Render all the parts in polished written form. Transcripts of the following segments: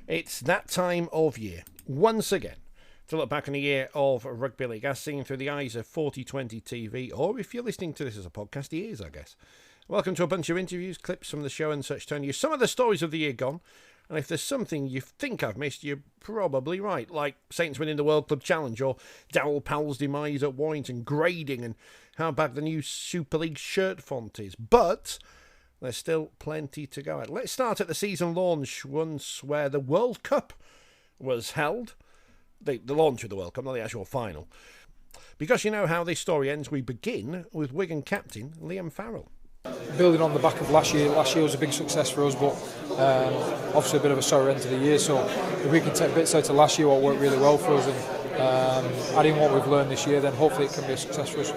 It's that time of year, once again, to look back on a year of Rugby League as seen through the eyes of Forty20 TV, or if you're listening to this as a podcast, it is, I guess. Welcome to a bunch of interviews, clips from the show and such, telling you some of the stories of the year gone. And if there's something you think I've missed, you're probably right, like Saints winning the World Club Challenge, or Darryl Powell's demise at Warrington, grading, and how bad the new Super League shirt font is. But there's still plenty to go at. Let's start at the season launch, once where the World Cup was held. The launch of the World Cup, not the actual final. Because you know how this story ends, we begin with Wigan captain Liam Farrell. Building on the back of last year was a big success for us, but obviously a bit of a sorry end to the year. So if we can take bits out of last year, what worked really well for us, and adding what we've learned this year, then hopefully it can be a success for us.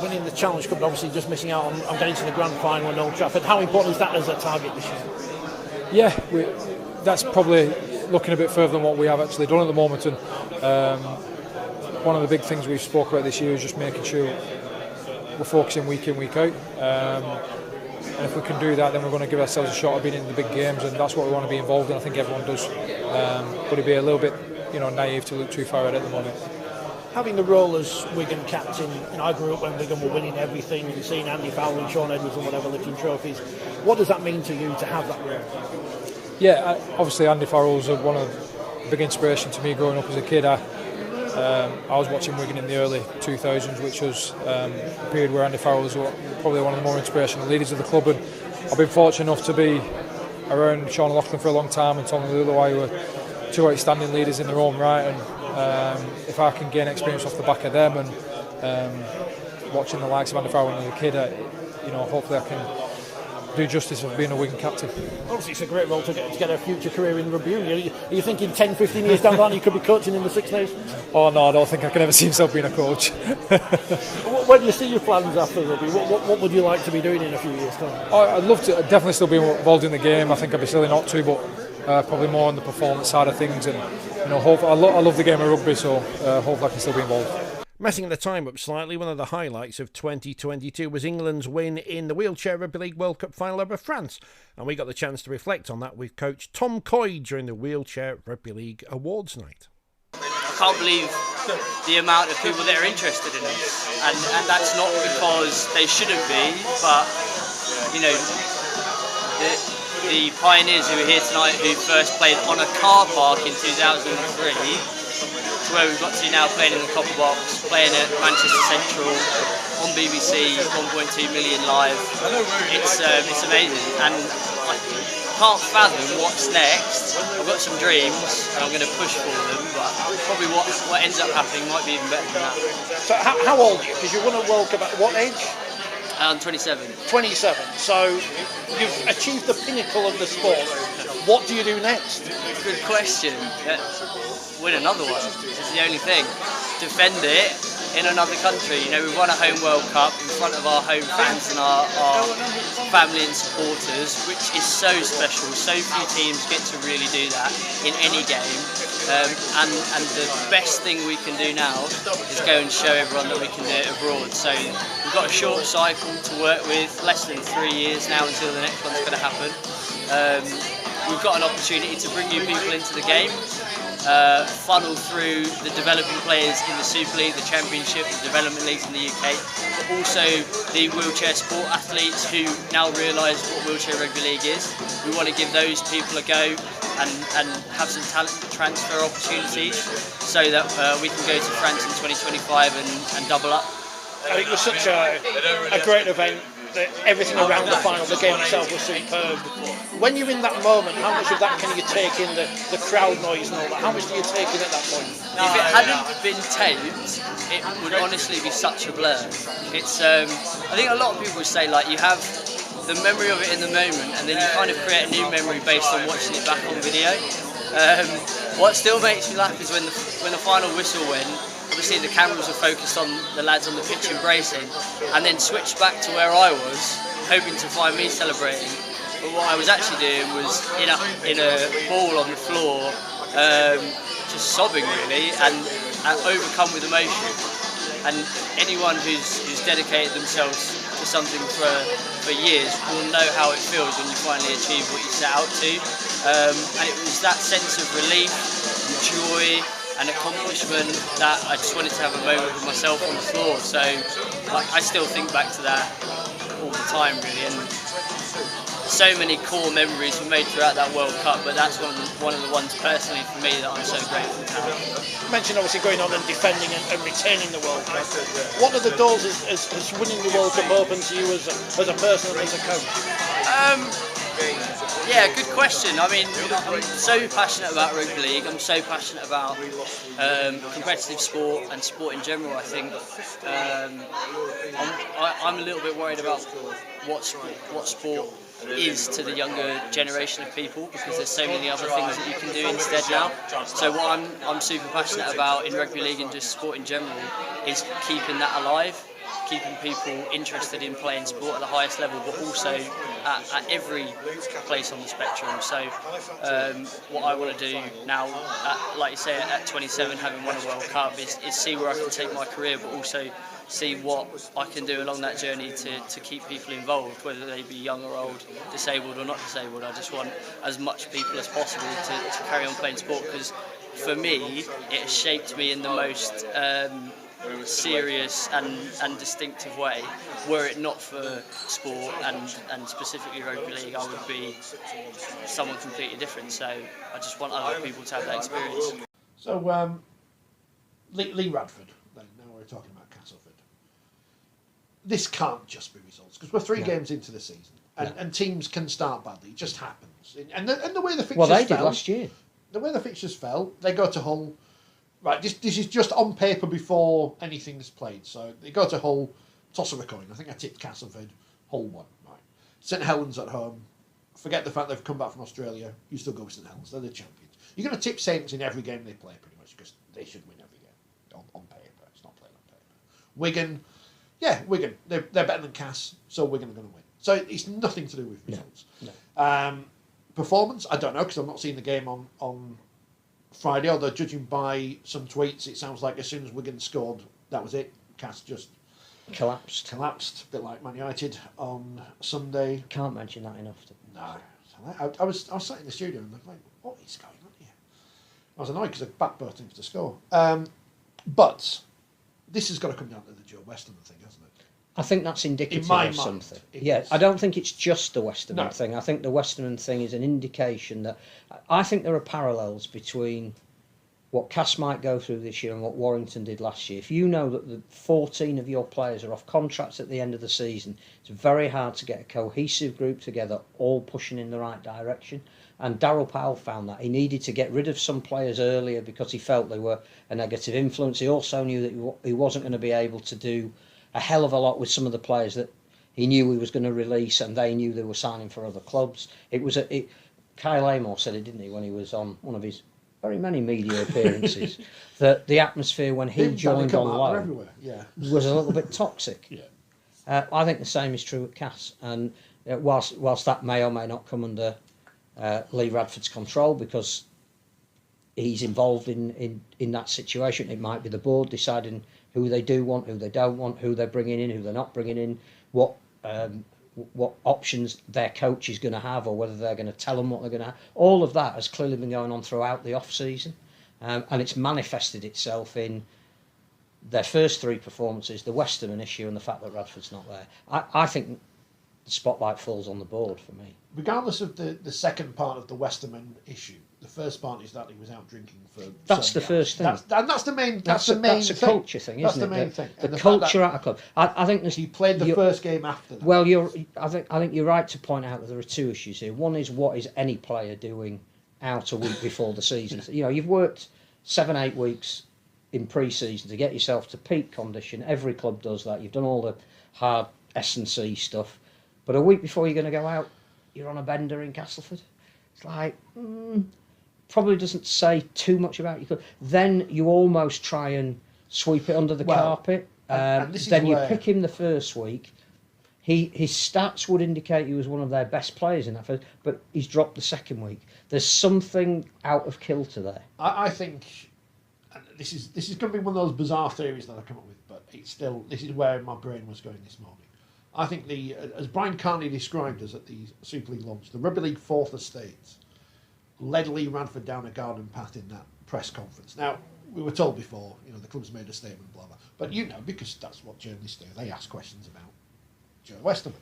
Winning the Challenge Cup and obviously just missing out on getting to the grand final in Old Trafford. How important is that as a target this year? Yeah, that's probably looking a bit further than what we have actually done at the moment. And one of the big things we've spoke about this year is just making sure we're focusing week in, week out. And if we can do that, then we're going to give ourselves a shot at being in the big games, and that's what we want to be involved in. I think everyone does. But it'd be a little bit, naive to look too far ahead at the moment. Having the role as Wigan captain, I grew up when Wigan were winning everything and seeing Andy Farrell and Sean Edwards and whatever lifting trophies. What does that mean to you to have that role? Yeah, obviously Andy Farrell's one of the big inspiration to me growing up as a kid. I was watching Wigan in the early 2000s, which was a period where Andy Farrell was probably one of the more inspirational leaders of the club, and I've been fortunate enough to be around Sean Loughlin for a long time and Tony Luluai, who were two outstanding leaders in their own right, and if I can gain experience off the back of them and watching the likes of Andy Farrell when I was a kid, hopefully I can do justice of being a Wigan captain. Obviously it's a great role to get a future career in rugby. Are you thinking 10, 15 years down the line you could be coaching in the Six Nations? Oh no, I don't think I can ever see myself being a coach. Where do you see your plans after rugby? What would you like to be doing in a few years' time? I'd love to definitely still be involved in the game. I think I'd be silly not to, but probably more on the performance side of things, and hopefully I love the game of rugby, so hopefully I can still be involved. Messing the time up slightly, one of the highlights of 2022 was England's win in the Wheelchair Rugby League World Cup final over France, and we got the chance to reflect on that with coach Tom Coyd during the Wheelchair Rugby League Awards night. I can't believe the amount of people that are interested in us, and that's not because they shouldn't be, but the pioneers who are here tonight, who first played on a car park in 2003, to where we've got to now playing in the Copper Box, playing at Manchester Central, on BBC, 1.2 million live. It's amazing, and I can't fathom what's next. I've got some dreams and I'm going to push for them, but probably what ends up happening might be even better than that. So how old are you? Because you won a World Cup at what age? I'm 27. 27. So you've achieved the pinnacle of the sport. What do you do next? Good question. Win another one is the only thing. Defend it in another country. We've won a home World Cup in front of our home fans and our family and supporters, which is so special. So few teams get to really do that in any game. And the best thing we can do now is go and show everyone that we can do it abroad. So we've got a short cycle to work with, less than 3 years now until the next one's going to happen. We've got an opportunity to bring new people into the game, funnel through the developing players in the Super League, the Championship, the development leagues in the UK, but also the wheelchair sport athletes who now realise what wheelchair rugby league is. We want to give those people a go and have some talent transfer opportunities so that we can go to France in 2025 and double up. I think it was such a great event. Everything around the final, the game itself was superb. When you're in that moment, how much of that can you take in, the crowd noise and all that? How much do you take in at that point? If it hadn't been taped, it would honestly be such a blur. It's I think a lot of people say you have the memory of it in the moment, and then you kind of create a new memory based on watching it back on video. What still makes me laugh is when the final whistle went. Obviously the cameras were focused on the lads on the pitch embracing, and then switched back to where I was, hoping to find me celebrating. But what I was actually doing was in a ball on the floor, just sobbing really, and overcome with emotion. And anyone who's dedicated themselves to something for years will know how it feels when you finally achieve what you set out to. And it was that sense of relief, joy and accomplishment that I just wanted to have a moment with myself on the floor. So I still think back to that all the time, really. And so many core memories were made throughout that World Cup, but that's one of the ones personally for me that I'm so grateful to have. You mentioned obviously going on and defending and retaining the World Cup. What are the doors has winning the World Cup opened to you as a person and as a coach? Yeah, good question. I mean, I'm so passionate about rugby league. I'm so passionate about competitive sport and sport in general. I think I'm a little bit worried about what sport is to the younger generation of people, because there's so many other things that you can do instead now. So what I'm super passionate about in rugby league and just sport in general is keeping that alive, keeping people interested in playing sport at the highest level, but also at every place on the spectrum. So what I want to do now, like you say, at 27, having won a World Cup, is see where I can take my career, but also see what I can do along that journey to keep people involved, whether they be young or old, disabled or not disabled. I just want as much people as possible to carry on playing sport, because for me it has shaped me in the most serious and distinctive way. Were it not for sport and specifically rugby league, I would be someone completely different. So I just want other people to have that experience. So Lee Radford, then, now we're talking about Castleford. This can't just be results, because we're 3 games into the season, and teams can start badly. It just happens. And the way the fixtures they fell, did last year. The way the fixtures fell, they go to Hull. Right, this is just on paper before anything's played. So they go to Hull, toss of a coin. I think I tipped Castleford, Hull won. Right, St Helens at home. Forget the fact they've come back from Australia. You still go with St Helens. They're the champions. You're going to tip Saints in every game they play, pretty much, because they should win every game on paper. It's not played on paper. Wigan, they're better than Cass, so Wigan are going to win. So it's nothing to do with results. No. Performance, I don't know, because I've not seen the game on Friday, although judging by some tweets, it sounds like as soon as Wigan scored, that was it. Cass just collapsed, a bit like Man United on Sunday. Can't mention that enough. No, I was sat in the studio and I'm like, what is going on here? I was annoyed because I backburst things to score. But this has got to come down to the Joe Westerman thing, hasn't it? I think that's indicative in my of mind, something. Yeah, I don't think it's just the Westerman No. thing. I think the Westerman thing is an indication that... I think there are parallels between what Cass might go through this year and what Warrington did last year. If you know that the 14 of your players are off contracts at the end of the season, it's very hard to get a cohesive group together, all pushing in the right direction. And Darryl Powell found that. He needed to get rid of some players earlier because he felt they were a negative influence. He also knew that he wasn't going to be able to do a hell of a lot with some of the players that he knew he was going to release, and they knew they were signing for other clubs. Kyle Amor said it, didn't he, when he was on one of his very many media appearances, that the atmosphere when he joined on loan was a little bit toxic. Yeah. I think the same is true at Cass, and whilst that may or may not come under Lee Radford's control because he's involved in that situation, it might be the board deciding who they do want, who they don't want, who they're bringing in, who they're not bringing in, what options their coach is going to have, or whether they're going to tell them what they're going to have. All of that has clearly been going on throughout the off-season, and it's manifested itself in their first 3 performances, the Westerman issue and the fact that Radford's not there. I think the spotlight falls on the board for me. Regardless of the second part of the Westerman issue, the first part is that he was out drinking for. That's the first thing. That's the main. That's a culture thing, isn't it? That's the main thing. The culture at a club. I think he played the first game after that. Well, I think you're right to point out that there are 2 issues here. One is, what is any player doing out a week before the season? You know, you've worked 7-8 weeks in pre-season to get yourself to peak condition. Every club does that. You've done all the hard S&C stuff, but a week before you're going to go out, you're on a bender in Castleford. It's like, probably doesn't say too much about you. Then you almost try and sweep it under the carpet. Then you pick him the first week. His stats would indicate he was one of their best players in that first, but he's dropped the second week. There's something out of kilter there. I think this is going to be one of those bizarre theories that I come up with, but this is where my brain was going this morning. I think as Brian Carney described us at the Super League launch, the Rugby League Fourth Estate led Lee Radford down a garden path in that press conference. Now, we were told before, the club's made a statement, blah, blah. But, because that's what journalists do, they ask questions about Joe Westerman.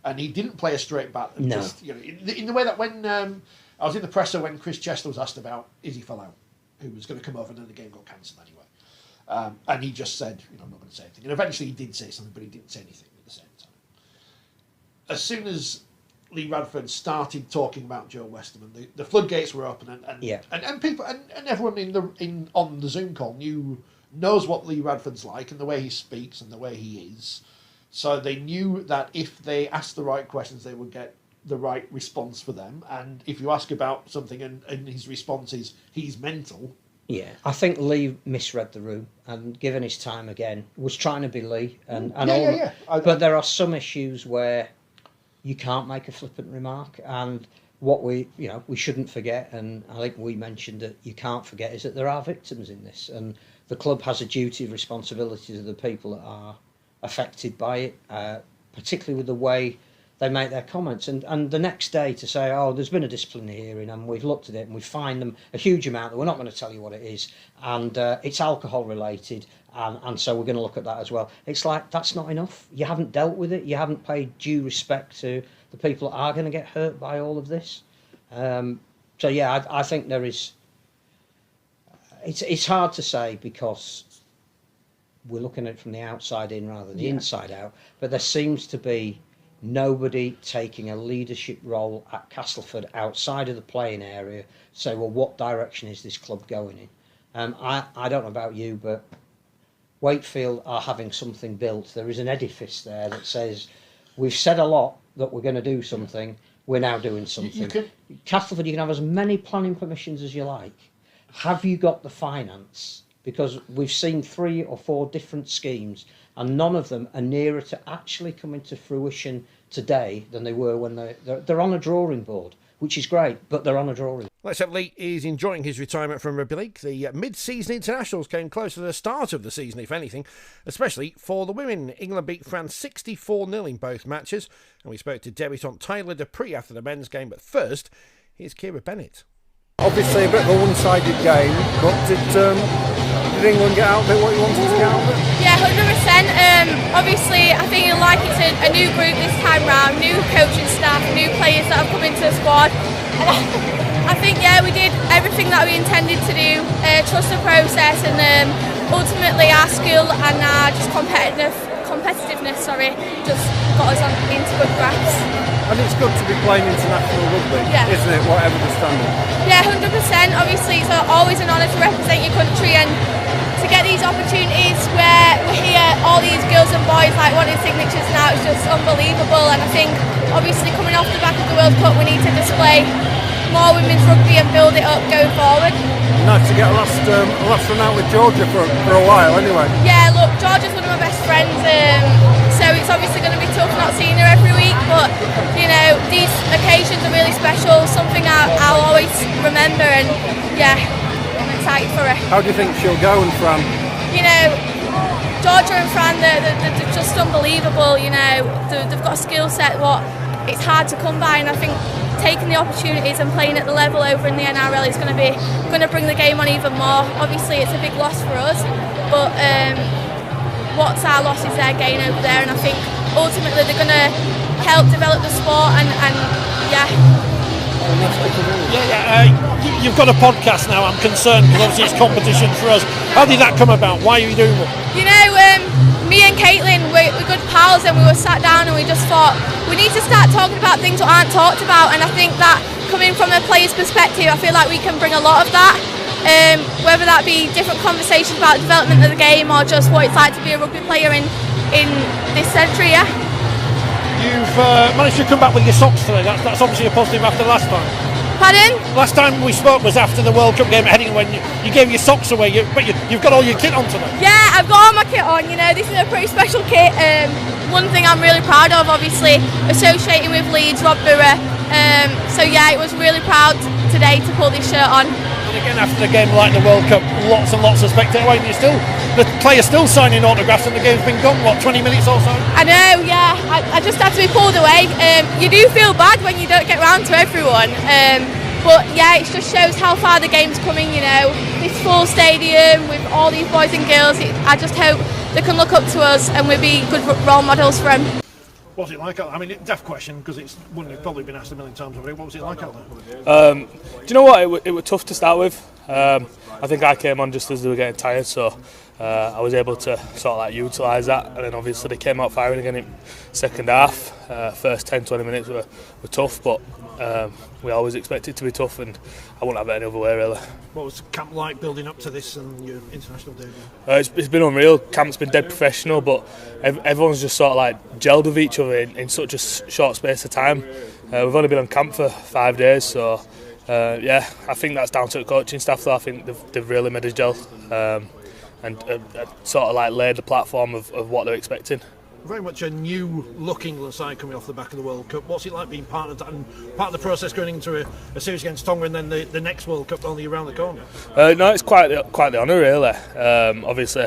And he didn't play a straight bat. And just, in the way that when I was in the presser when Chris Chester was asked about Izzy Folau, who was going to come over and then the game got cancelled anyway. And he just said, I'm not going to say anything. And eventually he did say something, but he didn't say anything at the same time. As soon as Lee Radford started talking about Joe Westerman, the floodgates were open, and people and everyone on the Zoom call knows what Lee Radford's like and the way he speaks and the way he is. So they knew that if they asked the right questions, they would get the right response for them. And if you ask about something and his response is he's mental. Yeah, I think Lee misread the room, and given his time again, was trying to be Lee, but there are some issues where you can't make a flippant remark, and what we shouldn't forget, and I think we mentioned that you can't forget, is that there are victims in this, and the club has a duty of responsibility to the people that are affected by it, particularly with the way they make their comments, and the next day to say, there's been a disciplinary hearing and we've looked at it and we've fined them a huge amount that we're not going to tell you what it is, and it's alcohol related, and so we're going to look at that as well. It's like, that's not enough. You haven't dealt with it. You haven't paid due respect to the people that are going to get hurt by all of this. I think there is. It's hard to say because we're looking at it from the outside in rather than the inside out. But there seems to be nobody taking a leadership role at Castleford outside of the playing area. Say, well, what direction is this club going in? I don't know about you, but Wakefield are having something built. There is an edifice there that says, we've said a lot that we're going to do something, we're now doing something. Castleford, you can have as many planning permissions as you like. Have you got the finance? Because we've seen 3 or 4 different schemes, and none of them are nearer to actually coming to fruition today than they were when they're on a drawing board, which is great, but they're on a drawing. Let's hope Lee is enjoying his retirement from Rugby League. The mid-season internationals came close to the start of the season, if anything, especially for the women. England beat France 64-0 in both matches, and we spoke to debutant Tyler Dupree after the men's game. But first, here's Keara Bennett. Obviously a bit of a one-sided game, but did England get out of it what you wanted to get out of it? Yeah, 100%. Obviously, I think you'll like it's a new group this time round, new coaching staff, new players that have come into the squad. And I think, we did everything that we intended to do, trust the process, and ultimately our skill and our just competitiveness, just got us into good graphs. And it's good to be playing international rugby, isn't it, whatever the standard? Yeah, 100%. Obviously, it's always an honour to represent your country, and to get these opportunities where we hear all these girls and boys wanting signatures now, it's just unbelievable. And I think, obviously, coming off the back of the World Cup, we need to display more women's rugby and build it up going forward. Nice to get a last run out with Georgia for a while, anyway. Yeah, look, Georgia's one of my best friends. So it's obviously going to be tough not seeing her every week, but these occasions are really special, something I'll always remember, and I'm excited for her. How do you think she'll go in Fran? Georgia and Fran, they're just unbelievable. They've got a skill set it's hard to come by, and I think taking the opportunities and playing at the level over in the NRL is going to bring the game on even more. Obviously it's a big loss for us, but what's our loss is their gain over there, and I think ultimately they're going to help develop the sport and you've got a podcast now. I'm concerned because obviously it's competition for us. How did that come about? Why are you doing it? Me and Caitlin, we're good pals, and we were sat down and we just thought we need to start talking about things that aren't talked about, and I think that coming from a player's perspective, I feel like we can bring a lot of that. Whether that be different conversations about the development of the game or just what it's like to be a rugby player in this century. You've managed to come back with your socks today. That's obviously a positive after last time. Pardon? Last time we spoke was after the World Cup game at Heggie when you gave your socks away, but you've got all your kit on today. Yeah, I've got all my kit on. This is a pretty special kit. One thing I'm really proud of, obviously, associating with Leeds, Rob Borough. It was really proud today to pull this shirt on. And again, after the game like the World Cup, lots and lots of spectators. The players still signing autographs, and the game's been gone, 20 minutes or so? I know, yeah. I just had to be pulled away. You do feel bad when you don't get round to everyone. But yeah, it just shows how far the game's coming, this full stadium with all these boys and girls. I just hope they can look up to us and we'll be good role models for them. What's it like out there? I mean, daft question, because it's one that's probably been asked a million times already. What was it like out there? Do you know what? It was tough to start with. I think I came on just as they were getting tired, so I was able to sort of utilise that. And then obviously they came out firing again in second half. First 10-20 minutes were tough, but we always expect it to be tough, and I wouldn't have it any other way really. What was camp like building up to this and your international debut? It's been unreal. Camp's been dead professional, but everyone's just sort of gelled with each other in such a short space of time. We've only been on camp for 5 days, so I think that's down to the coaching staff though. I think they've really made us gel and sort of laid the platform of what they're expecting. Very much a new look England side coming off the back of the World Cup. What's it like being part of that and part of the process going into a series against Tonga and then the next World Cup only around the corner? No, it's quite the honour really. Obviously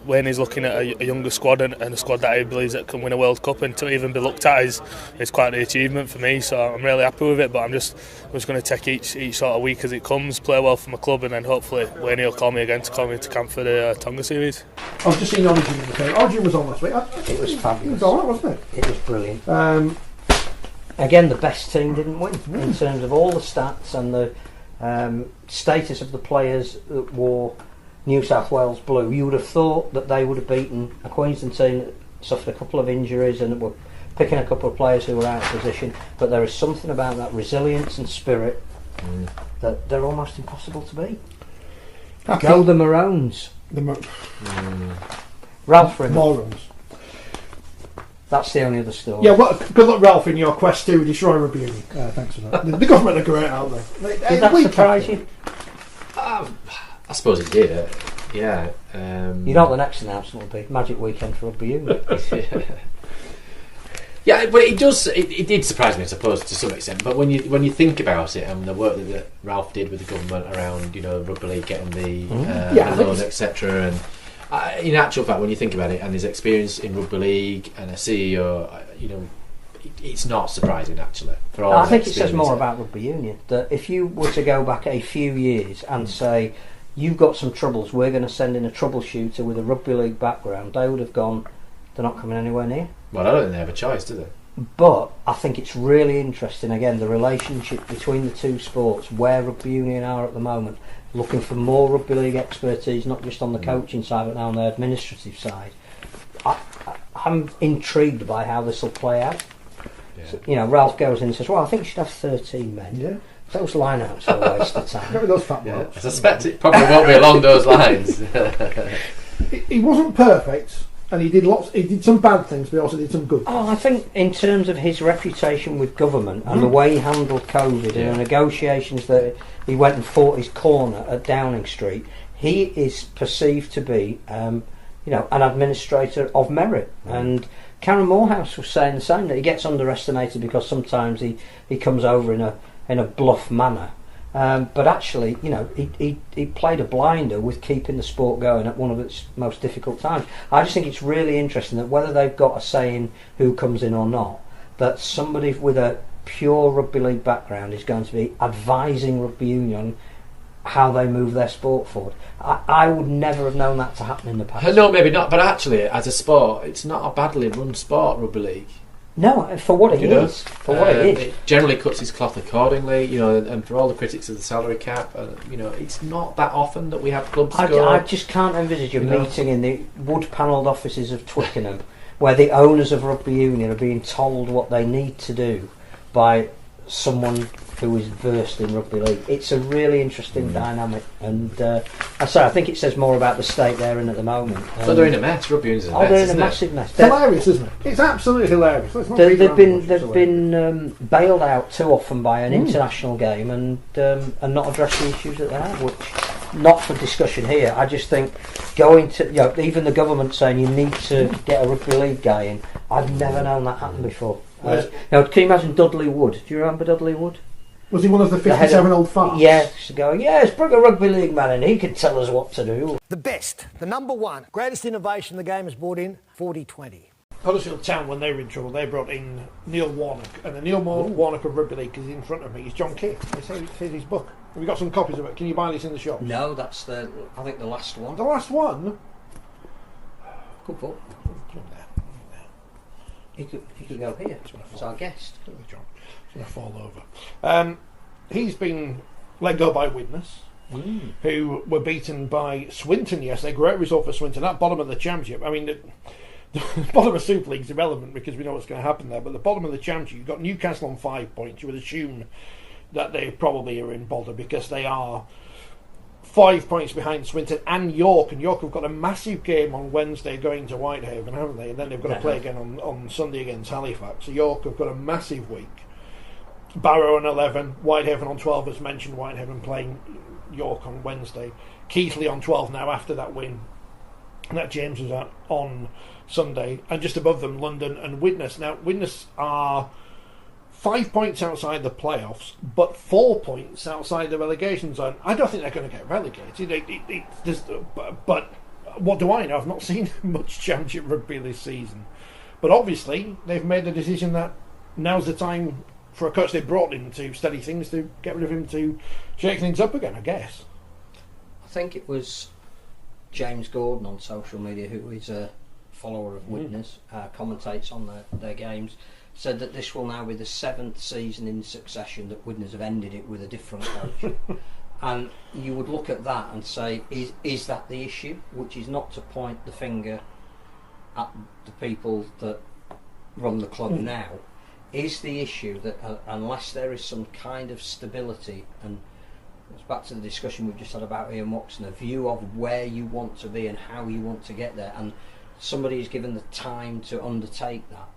Wayne is looking at a younger squad and a squad that he believes that can win a World Cup, and to even be looked at is quite an achievement for me, so I'm really happy with it. But I'm just going to take each sort of week as it comes, play well for my club, and then hopefully Wayne will call me again to call me to camp for the Tonga series. I've just seen Origin in the game. Origin was on last week. It was fabulous. It was alright, wasn't it? It was brilliant. Again, the best team didn't win in terms of all the stats and the status of the players that wore New South Wales blue. You would have thought that they would have beaten a Queensland team that suffered a couple of injuries and were picking a couple of players who were out of position, but there is something about that resilience and spirit that they're almost impossible to beat. Go the Maroons. Ralph Morons. That's the only other story. Yeah, well, good luck, Ralph, in your quest to destroy Rugby League. Thanks for that. The government are great, aren't they? Did that surprise you? I suppose it did. Yeah. You know what the next announcement will be? Magic Weekend for Rugby Union. Yeah, but it does. It did surprise me, I suppose, to some extent. But when you think about it and the work that Ralph did with the government around, Rugby League getting the loan, etc., and in actual fact, when you think about it, and his experience in Rugby League and a CEO, it's not surprising actually. For all I think it says more about Rugby Union. That if you were to go back a few years and say, you've got some troubles, we're going to send in a troubleshooter with a Rugby League background, they would have gone, they're not coming anywhere near. Well, I don't think they have a choice, do they? But I think it's really interesting, again, the relationship between the two sports, where Rugby Union are at the moment, looking for more Rugby League expertise, not just on the coaching side, but now on the administrative side. I'm intrigued by how this will play out. Yeah. So, Ralph goes in and says, well, I think you should have 13 men. Yeah. Those line-outs are a waste of time. Get rid of those fat blokes. I suspect it probably won't be along those lines. He wasn't perfect, and he did some bad things, but he also did some good things. Oh, I think in terms of his reputation with government and the way he handled COVID and the negotiations that he went and fought his corner at Downing Street, he is perceived to be, an administrator of merit. And Karen Morehouse was saying the same, that he gets underestimated because sometimes he comes over in a bluff manner. But actually, he played a blinder with keeping the sport going at one of its most difficult times. I just think it's really interesting that whether they've got a say in who comes in or not, that somebody with a pure Rugby League background is going to be advising Rugby Union how they move their sport forward. I would never have known that to happen in the past. No, maybe not, but actually, as a sport, it's not a badly run sport, Rugby League. No, for what it is. For what it is. It generally cuts its cloth accordingly, and for all the critics of the salary cap, it's not that often that we have clubs go... I just can't envisage a meeting in the wood-panelled offices of Twickenham where the owners of Rugby Union are being told what they need to do by someone who is versed in Rugby League. It's a really interesting dynamic, and I think it says more about the state they're in at the moment. So they're in a mess. Rugby Union's in a mess. They're in a massive mess. It's hilarious, isn't it? It's absolutely hilarious. They've been bailed out too often by an international game and not addressed the issues that they have, which not for discussion here. I just think going to even the government saying you need to get a Rugby League guy in. I've never known that happen before. Now, can you imagine Dudley Wood? Do you remember Dudley Wood? Was he one of the 57 old farts? Yeah, going, yes, bring a rugby league man in, he could tell us what to do. The best, the number one, greatest innovation the game has brought in, 40-20. Huddersfield Town, when they were in trouble, they brought in Neil Warnock, and the Neil Warnock of Rugby League is in front of me. He's John Keats. It's his book. Have we got some copies of it? Can you buy this in the shop? No, that's I think the last one. The last one? Good book. He could go here. It's our guest. It's going to fall over. He's been let go by Widnes, who were beaten by Swinton yesterday. Great result for Swinton at bottom of the Championship. I mean, the bottom of Super League is irrelevant because we know what's going to happen there. But the bottom of the Championship, you've got Newcastle on 5 points. You would assume that they probably are in bother because they are 5 points behind Swinton and York. And York have got a massive game on Wednesday going to Whitehaven, haven't they? And then they've got to play again on Sunday against Halifax. So York have got a massive week. Barrow on 11, Whitehaven on 12, as mentioned. Whitehaven playing York on Wednesday. Keighley on 12 now after that win that James was at on Sunday. And just above them, London and Widnes. Now, Widnes are 5 points outside the playoffs, but 4 points outside the relegation zone. I don't think they're going to get relegated. But what do I know? I've not seen much Championship rugby this season. But obviously, they've made the decision that now's the time for a coach they brought in to steady things, to get rid of him, to shake things up again, I guess. I think it was James Gordon on social media, who is a follower of Widnes, commentates on their games, said that this will now be the 7th season in succession that Widnes have ended it with a different coach. And you would look at that and say, is that the issue? Which is not to point the finger at the people that run the club now. Is the issue that unless there is some kind of stability, and it's back to the discussion we've just had about Ian Watson, a view of where you want to be and how you want to get there, and somebody is given the time to undertake that,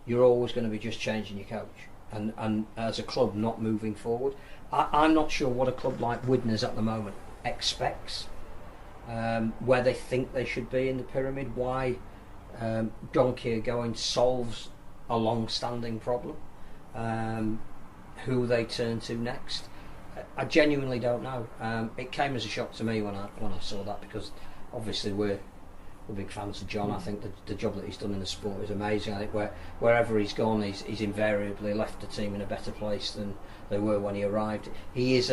you're always going to be just changing your coach and as a club not moving forward. I'm not sure what a club like Widnes at the moment expects, where they think they should be in the pyramid, why John Keir going solves a long-standing problem, who they turn to next. I genuinely don't know. It came as a shock to me when I saw that, because obviously we're big fans of John. I think the job that he's done in the sport is amazing. I think wherever he's gone, he's invariably left the team in a better place than they were when he arrived. He is,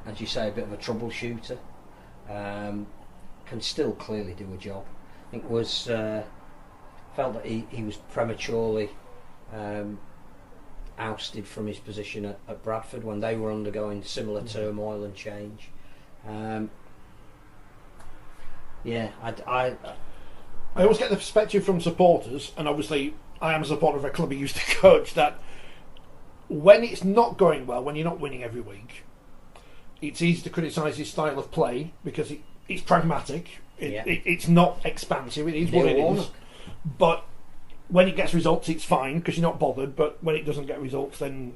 as you say, a bit of a troubleshooter. Can still clearly do a job. I think felt that he was prematurely ousted from his position at Bradford when they were undergoing similar turmoil and change. I always get the perspective from supporters, and obviously I am a supporter of a club he used to coach, that when it's not going well, when you're not winning every week, it's easy to criticise his style of play because it's pragmatic. It's not expansive. It is what it is. But when it gets results, it's fine because you're not bothered. But when it doesn't get results, then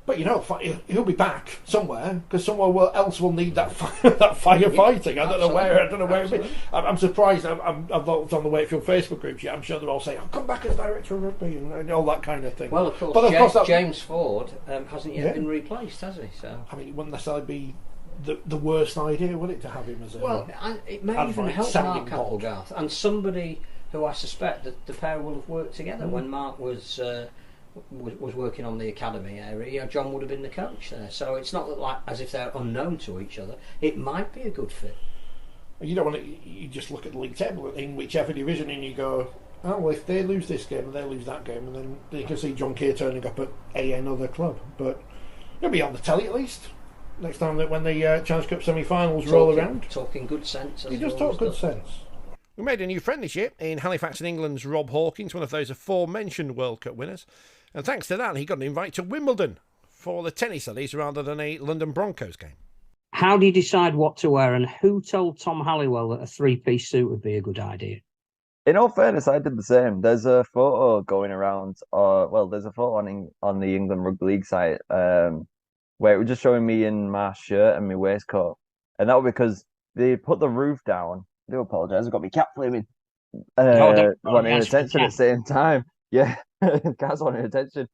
But he'll be back somewhere because somewhere else will need that firefighting. I don't know where. It'll be. I'm surprised. I've looked on the Wakefield Facebook groups yet. I'm sure they're all saying, "I'll come back as director of rugby" and all that kind of thing. Well, of course, James Ford hasn't yet been replaced, has he? So I mean, it wouldn't necessarily be the worst idea, would it, to have him as a it may even help Mark Applegarth and somebody who I suspect that the pair will have worked together when Mark was working on the academy area. John would have been the coach there, so it's not like as if they're unknown to each other. It might be a good fit. You don't want to. You just look at the league table in whichever division, and you go, "Oh well, if they lose this game and they lose that game, and then you can see John Keir turning up at another club." But he'll be on the telly at least next time when the Challenge Cup semi-finals roll around. Talking good sense. He does talk good sense. We made a new friend this year in Halifax and England's Rob Hawkins, one of those aforementioned World Cup winners. And thanks to that, he got an invite to Wimbledon for the tennis studies rather than a London Broncos game. How do you decide what to wear, and who told Tom Halliwell that a three-piece suit would be a good idea? In all fairness, I did the same. There's a photo going around, there's a photo on the England Rugby League site where it was just showing me in my shirt and my waistcoat. And that was because they put the roof down. I do apologise, I've got my cat flaming. Wanting attention at the same time. Yeah, cat's wanting attention.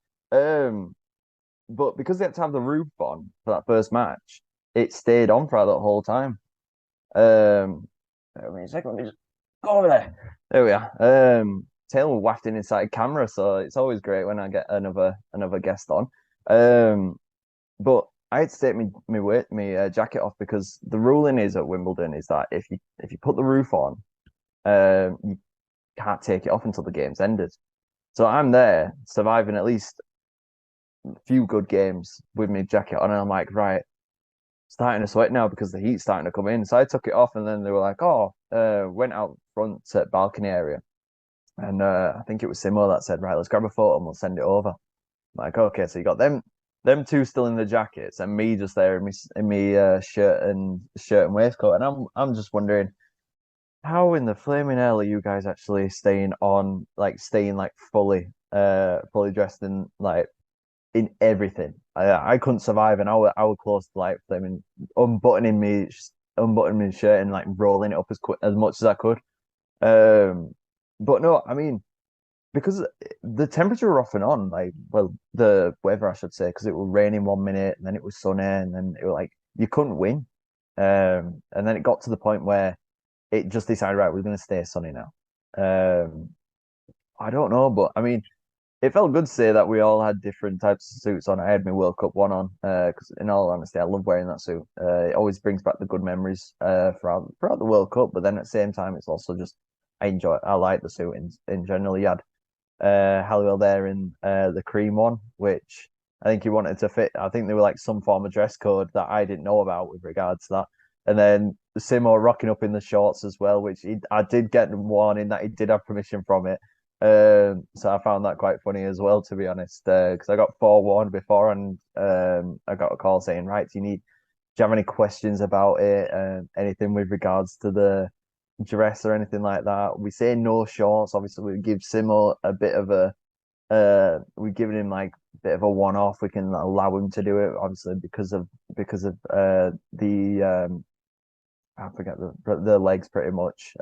But because they had to have the roof on for that first match, it stayed on throughout the whole time. Wait a second, let me just go over there. There we are. Taylor wafting inside camera, so it's always great when I get another guest on. But I had to take my jacket off because the ruling is at Wimbledon is that if you put the roof on, you can't take it off until the game's ended. So I'm there surviving at least a few good games with my jacket on, and I'm like, right, starting to sweat now because the heat's starting to come in. So I took it off, and then they were like, went out front at balcony area. And I think it was Simo that said, right, let's grab a photo and we'll send it over. I'm like, okay, so you got them two still in the jackets and me just there in me shirt and waistcoat. And I'm just wondering, how in the flaming hell are you guys actually staying fully dressed in in everything? I couldn't survive, and I was close to flaming unbuttoning my shirt and rolling it up as much as I could. But no, I mean, because the temperature were off and on, the weather, I should say, because it was raining 1 minute and then it was sunny, and then it was you couldn't win. And then it got to the point where it just decided, right, we're going to stay sunny now. I don't know, but I mean, it felt good to say that we all had different types of suits on. I had my World Cup one on, because in all honesty, I love wearing that suit. It always brings back the good memories throughout the World Cup, but then at the same time, it's also just, I like the suit in general. You had Halliwell there in the cream one, which I think he wanted to fit. I think there were some form of dress code that I didn't know about with regards to that. And then Simo rocking up in the shorts as well, which I did get a warning that he did have permission from it. So I found that quite funny as well, to be honest, because I got forewarned before, and I got a call saying, right, do you have any questions about it? Anything with regards to the dress or anything like that? We say no shorts. Obviously, we give Simo a bit of we're giving him a bit of a one-off. We can allow him to do it, obviously, because of the I forget the legs pretty much.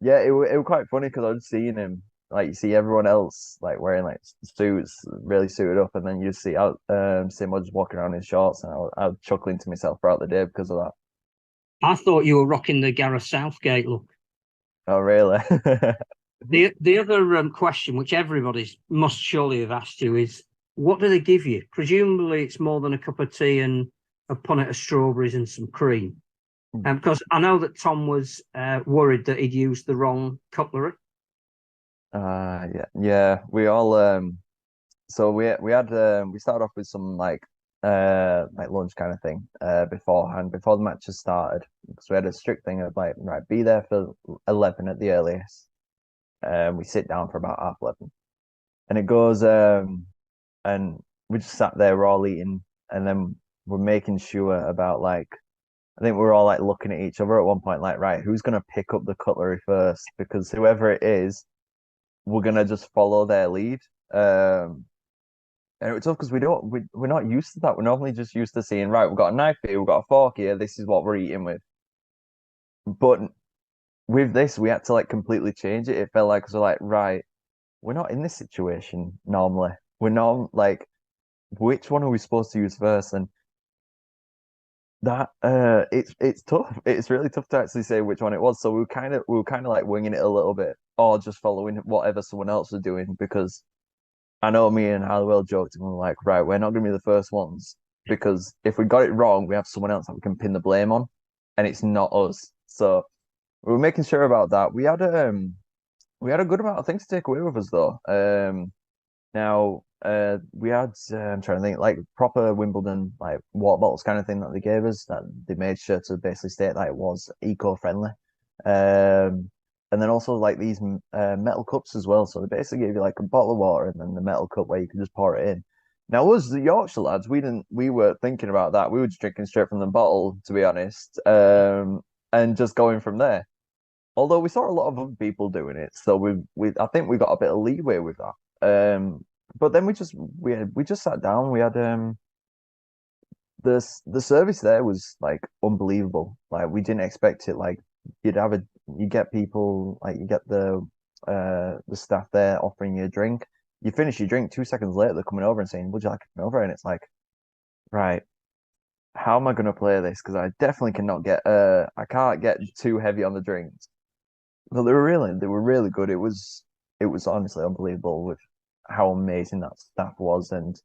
Yeah, it was quite funny because I was seeing him, you see everyone else wearing suits, really suited up, and then you see Simo just walking around in shorts, and I was chuckling to myself throughout the day because of that. I thought you were rocking the Gareth Southgate look. Oh, really? The other question, which everybody must surely have asked you, is what do they give you? Presumably, it's more than a cup of tea and a punnet of strawberries and some cream. Because I know that Tom was worried that he'd used the wrong cutlery. Yeah. We all so we started off with some lunch kind of thing beforehand, before the matches started, because we had a strict thing of right, be there for 11 at the earliest. We sit down for about 11:30, and it goes and we just sat there, we're all eating, and then we're making sure about I think we were all looking at each other at one point, right, who's gonna pick up the cutlery first? Because whoever it is, we're gonna just follow their lead. And it was tough because we're not used to that. We're normally just used to seeing, right, we've got a knife here, we've got a fork here, this is what we're eating with. But with this, we had to completely change it. It felt like, so right, we're not in this situation normally. We're not which one are we supposed to use first? And that it's tough. It's really tough to actually say which one it was. So we were kind of winging it a little bit, or just following whatever someone else was doing, because I know me and Halliwell joked, and we were right, we're not going to be the first ones, because if we got it wrong, we have someone else that we can pin the blame on, and it's not us. So we were making sure about that. We had a good amount of things to take away with us though. Now we had I'm trying to think proper Wimbledon water bottles kind of thing that they gave us, that they made sure to basically state that it was eco-friendly. And then also these metal cups as well. So they basically gave you a bottle of water and then the metal cup where you can just pour it in. Now, us, the Yorkshire lads, we were thinking about that. We were just drinking straight from the bottle, to be honest, and just going from there. Although we saw a lot of other people doing it, so I think we got a bit of leeway with that. But then we just sat down. We had the service there was unbelievable. We didn't expect it. You get people, you get the staff there offering you a drink. you finish your drink, 2 seconds later they're coming over and saying, "Would you like to come over?" And it's like, right, how am I going to play this? Because I definitely cannot get I can't get too heavy on the drinks. But they were really good. It was honestly unbelievable with how amazing that staff was, and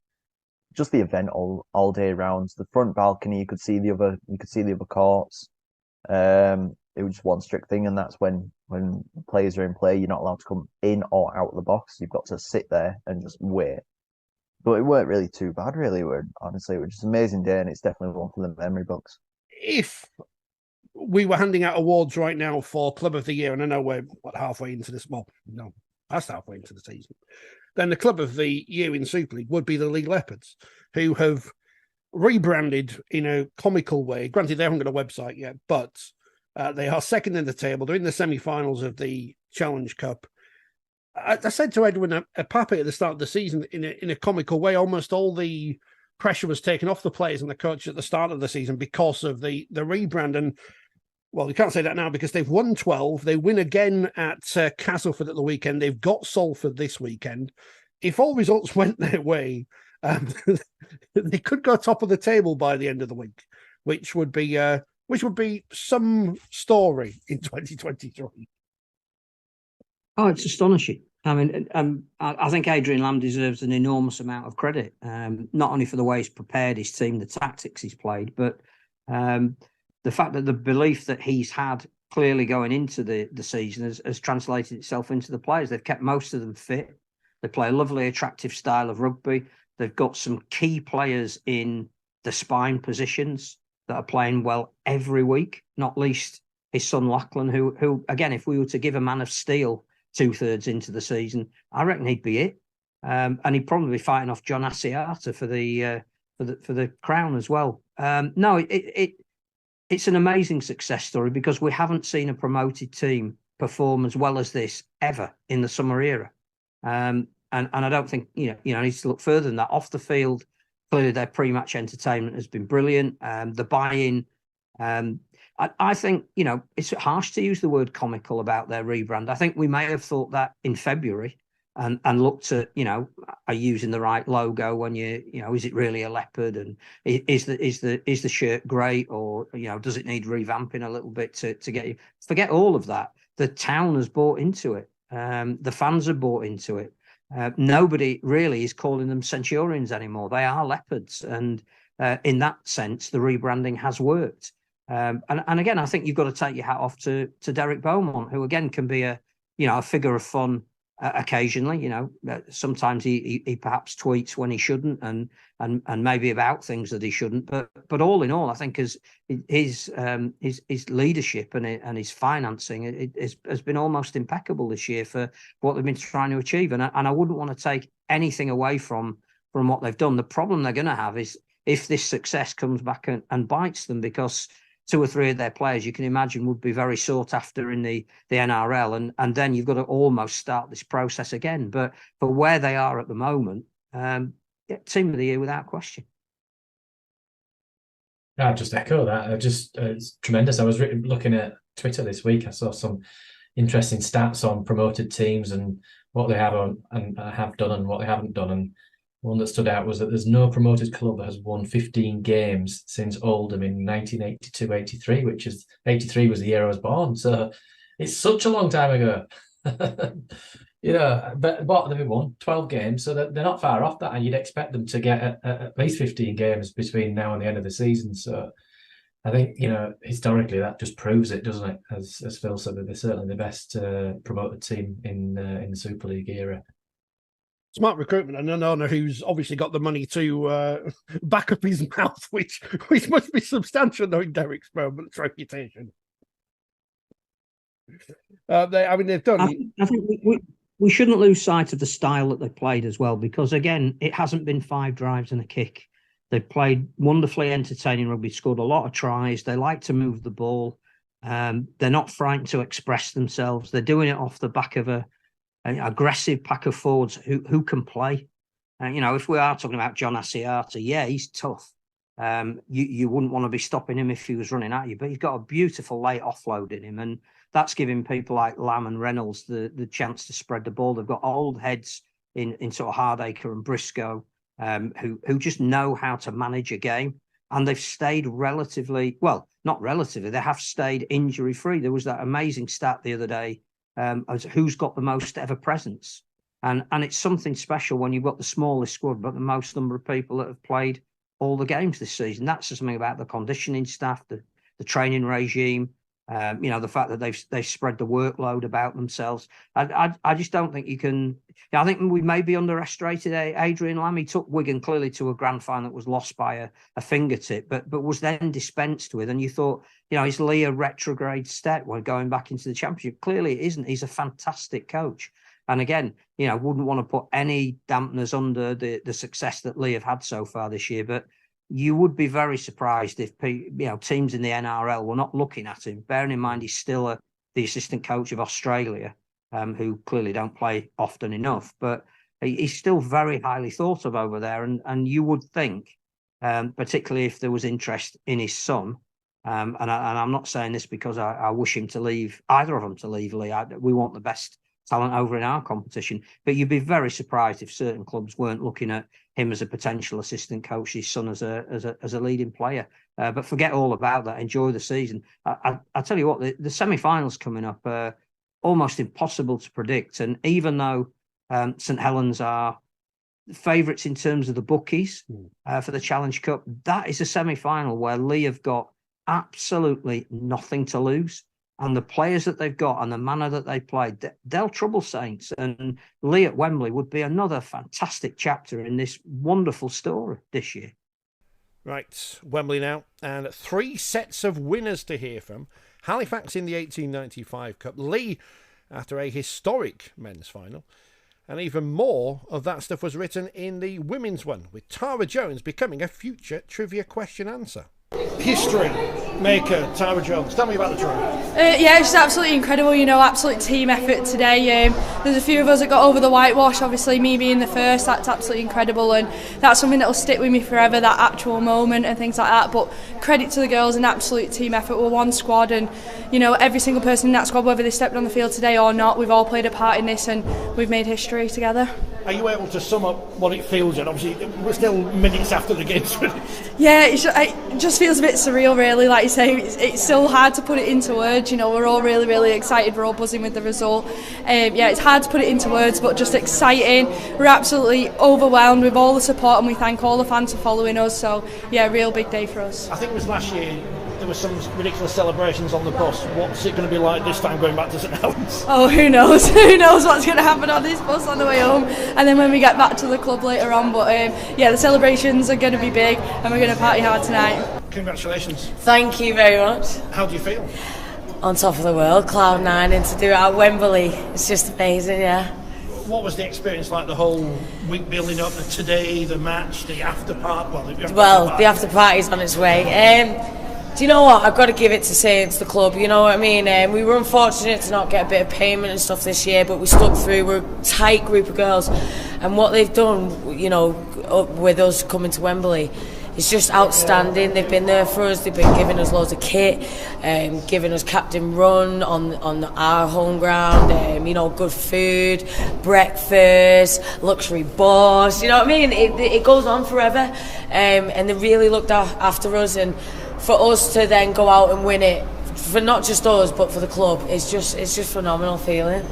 just the event all day round. The front balcony, you could see the other courts. It was just one strict thing, and that's when players are in play, you're not allowed to come in or out of the box. You've got to sit there and just wait. But it weren't really too bad, really. Honestly, it was just an amazing day, and it's definitely one for the memory books. If we were handing out awards right now for Club of the Year, and I know we're halfway into this, well, no, past halfway into the season, then the Club of the Year in Super League would be the Leigh Leopards, who have rebranded in a comical way. Granted, they haven't got a website yet, but they are second in the table. They're in the semi-finals of the Challenge Cup. I said to Edwin Ipape at the start of the season, in a comical way, almost all the pressure was taken off the players and the coach at the start of the season because of the rebrand. And, well, you can't say that now because they've won 12. They win again at Castleford at the weekend. They've got Salford this weekend. If all results went their way, they could go top of the table by the end of the week, which would be some story in 2023. Oh, it's astonishing. I mean, I think Adrian Lamb deserves an enormous amount of credit, not only for the way he's prepared his team, the tactics he's played, but the fact that the belief that he's had clearly going into the season has translated itself into the players. They've kept most of them fit. They play a lovely, attractive style of rugby. They've got some key players in the spine positions that are playing well every week, not least his son Lachlan, who again, if we were to give a man of steel 2/3 into the season, I reckon he'd be it. And he'd probably be fighting off John Asiata for the crown as well. No, it's an amazing success story because we haven't seen a promoted team perform as well as this ever in the summer era. And I don't think you needs to look further than that. Off the field, clearly their pre-match entertainment has been brilliant. The buy-in. I think, it's harsh to use the word comical about their rebrand. I think we may have thought that in February and looked at, are you using the right logo when is it really a leopard? And is the shirt great, or, does it need revamping a little bit to get you? Forget all of that. The town has bought into it. The fans have bought into it. Nobody really is calling them Centurions anymore. They are leopards. And in that sense, the rebranding has worked. And again, I think you've got to take your hat off to Derek Beaumont, who again can be a figure of fun occasionally. Sometimes he perhaps tweets when he shouldn't, and maybe about things that he shouldn't. But all in all, I think his leadership and his financing has been almost impeccable this year for what they've been trying to achieve. And I wouldn't want to take anything away from what they've done. The problem they're going to have is if this success comes back and bites them, because 2 or 3 of their players, you can imagine, would be very sought after in the NRL, and then you've got to almost start this process again. But for where they are at the moment, team of the year without question. I just echo that. It's tremendous. I was looking at Twitter this week. I saw some interesting stats on promoted teams and what they have on and have done and what they haven't done. And one that stood out was that there's no promoted club that has won 15 games since Oldham in 1982-83, which is 83 was the year I was born. So it's such a long time ago. But they've won 12 games, so they're not far off that, and you'd expect them to get at least 15 games between now and the end of the season. So I think, historically that just proves it, doesn't it? As Phil said, they're certainly the best promoted team in the Super League era. Smart recruitment, and an owner who's obviously got the money to back up his mouth, which must be substantial, knowing Derek's reputation. They've done. I think we shouldn't lose sight of the style that they played as well, because again, it hasn't been 5 drives and a kick. They've played wonderfully entertaining rugby, scored a lot of tries. They like to move the ball. They're not frightened to express themselves. They're doing it off the back of an aggressive pack of forwards who can play. If we are talking about John Asiata, yeah, he's tough. You wouldn't want to be stopping him if he was running at you, but he's got a beautiful late offload in him, and that's giving people like Lamb and Reynolds the chance to spread the ball. They've got old heads in sort of Hardacre and Briscoe, who just know how to manage a game. And they've stayed not relatively, they have stayed injury free. There was that amazing stat the other day as who's got the most ever presence. And it's something special when you've got the smallest squad, but the most number of people that have played all the games this season. That's something about the conditioning staff, the training regime, the fact that they've spread the workload about themselves. I just don't think you can. I think we maybe underestimated Adrian Lamb. He took Wigan clearly to a grand final that was lost by a fingertip, but was then dispensed with. And you thought, is Lee a retrograde step when going back into the Championship? Clearly it isn't. He's a fantastic coach. And again, wouldn't want to put any dampeners under the success that Lee have had so far this year. But you would be very surprised if teams in the NRL were not looking at him. Bearing in mind he's still the assistant coach of Australia, who clearly don't play often enough. But he's still very highly thought of over there. And you would think, particularly if there was interest in his son, and I'm not saying this because I wish him to leave, either of them to leave Lee. We want the best talent over in our competition, but you'd be very surprised if certain clubs weren't looking at him as a potential assistant coach, his son as a leading player. But forget all about that. Enjoy the season. I tell you what, the semi-finals coming up are almost impossible to predict. And even though St Helens are favourites in terms of the bookies for the Challenge Cup, that is a semi-final where Lee have got absolutely nothing to lose. And the players that they've got and the manner that they played, they'll trouble Saints. And Lee at Wembley would be another fantastic chapter in this wonderful story this year. Right, Wembley now. And 3 sets of winners to hear from. Halifax in the 1895 Cup. Lee after a historic men's final. And even more of that stuff was written in the women's one, with Tara Jones becoming a future trivia question answer. History maker Tara Jones, tell me about the try. Yeah, it's just absolutely incredible, absolute team effort today. There's a few of us that got over the whitewash, obviously me being the first, that's absolutely incredible, and that's something that will stick with me forever, that actual moment and things like that. But credit to the girls, an absolute team effort. We're one squad, and every single person in that squad, whether they stepped on the field today or not, we've all played a part in this and we've made history together. Are you able to sum up what it feels like? Obviously we're still minutes after the game's finished. Yeah, it just feels a bit surreal really, like you say. It's so hard to put it into words. We're all really, really excited, we're all buzzing with the result. It's hard to put it into words, but just exciting. We're absolutely overwhelmed with all the support, and we thank all the fans for following us. So yeah, real big day for us. I think it was last year there were some ridiculous celebrations on the bus. What's it going to be like this time going back to St Helens? Oh, who knows? Who knows what's going to happen on this bus on the way home, and then when we get back to the club later on. But the celebrations are going to be big, and we're going to party hard tonight. Congratulations. Thank you very much. How do you feel? On top of the world, cloud 9, and to do it at Wembley, it's just amazing, yeah. What was the experience like the whole week building up, today, the match, the after party? The after party's on its way. Do you know what? I've got to give it to Saints, the club, you know what I mean? We were unfortunate to not get a bit of payment and stuff this year, but we stuck through. We're a tight group of girls, and what they've done, with us coming to Wembley, it's just outstanding. They've been there for us. They've been giving us loads of kit, giving us captain run on our home ground. Good food, breakfast, luxury bars. You know what I mean? It goes on forever, and they really looked after us. And for us to then go out and win it, for not just us but for the club, it's just phenomenal feeling.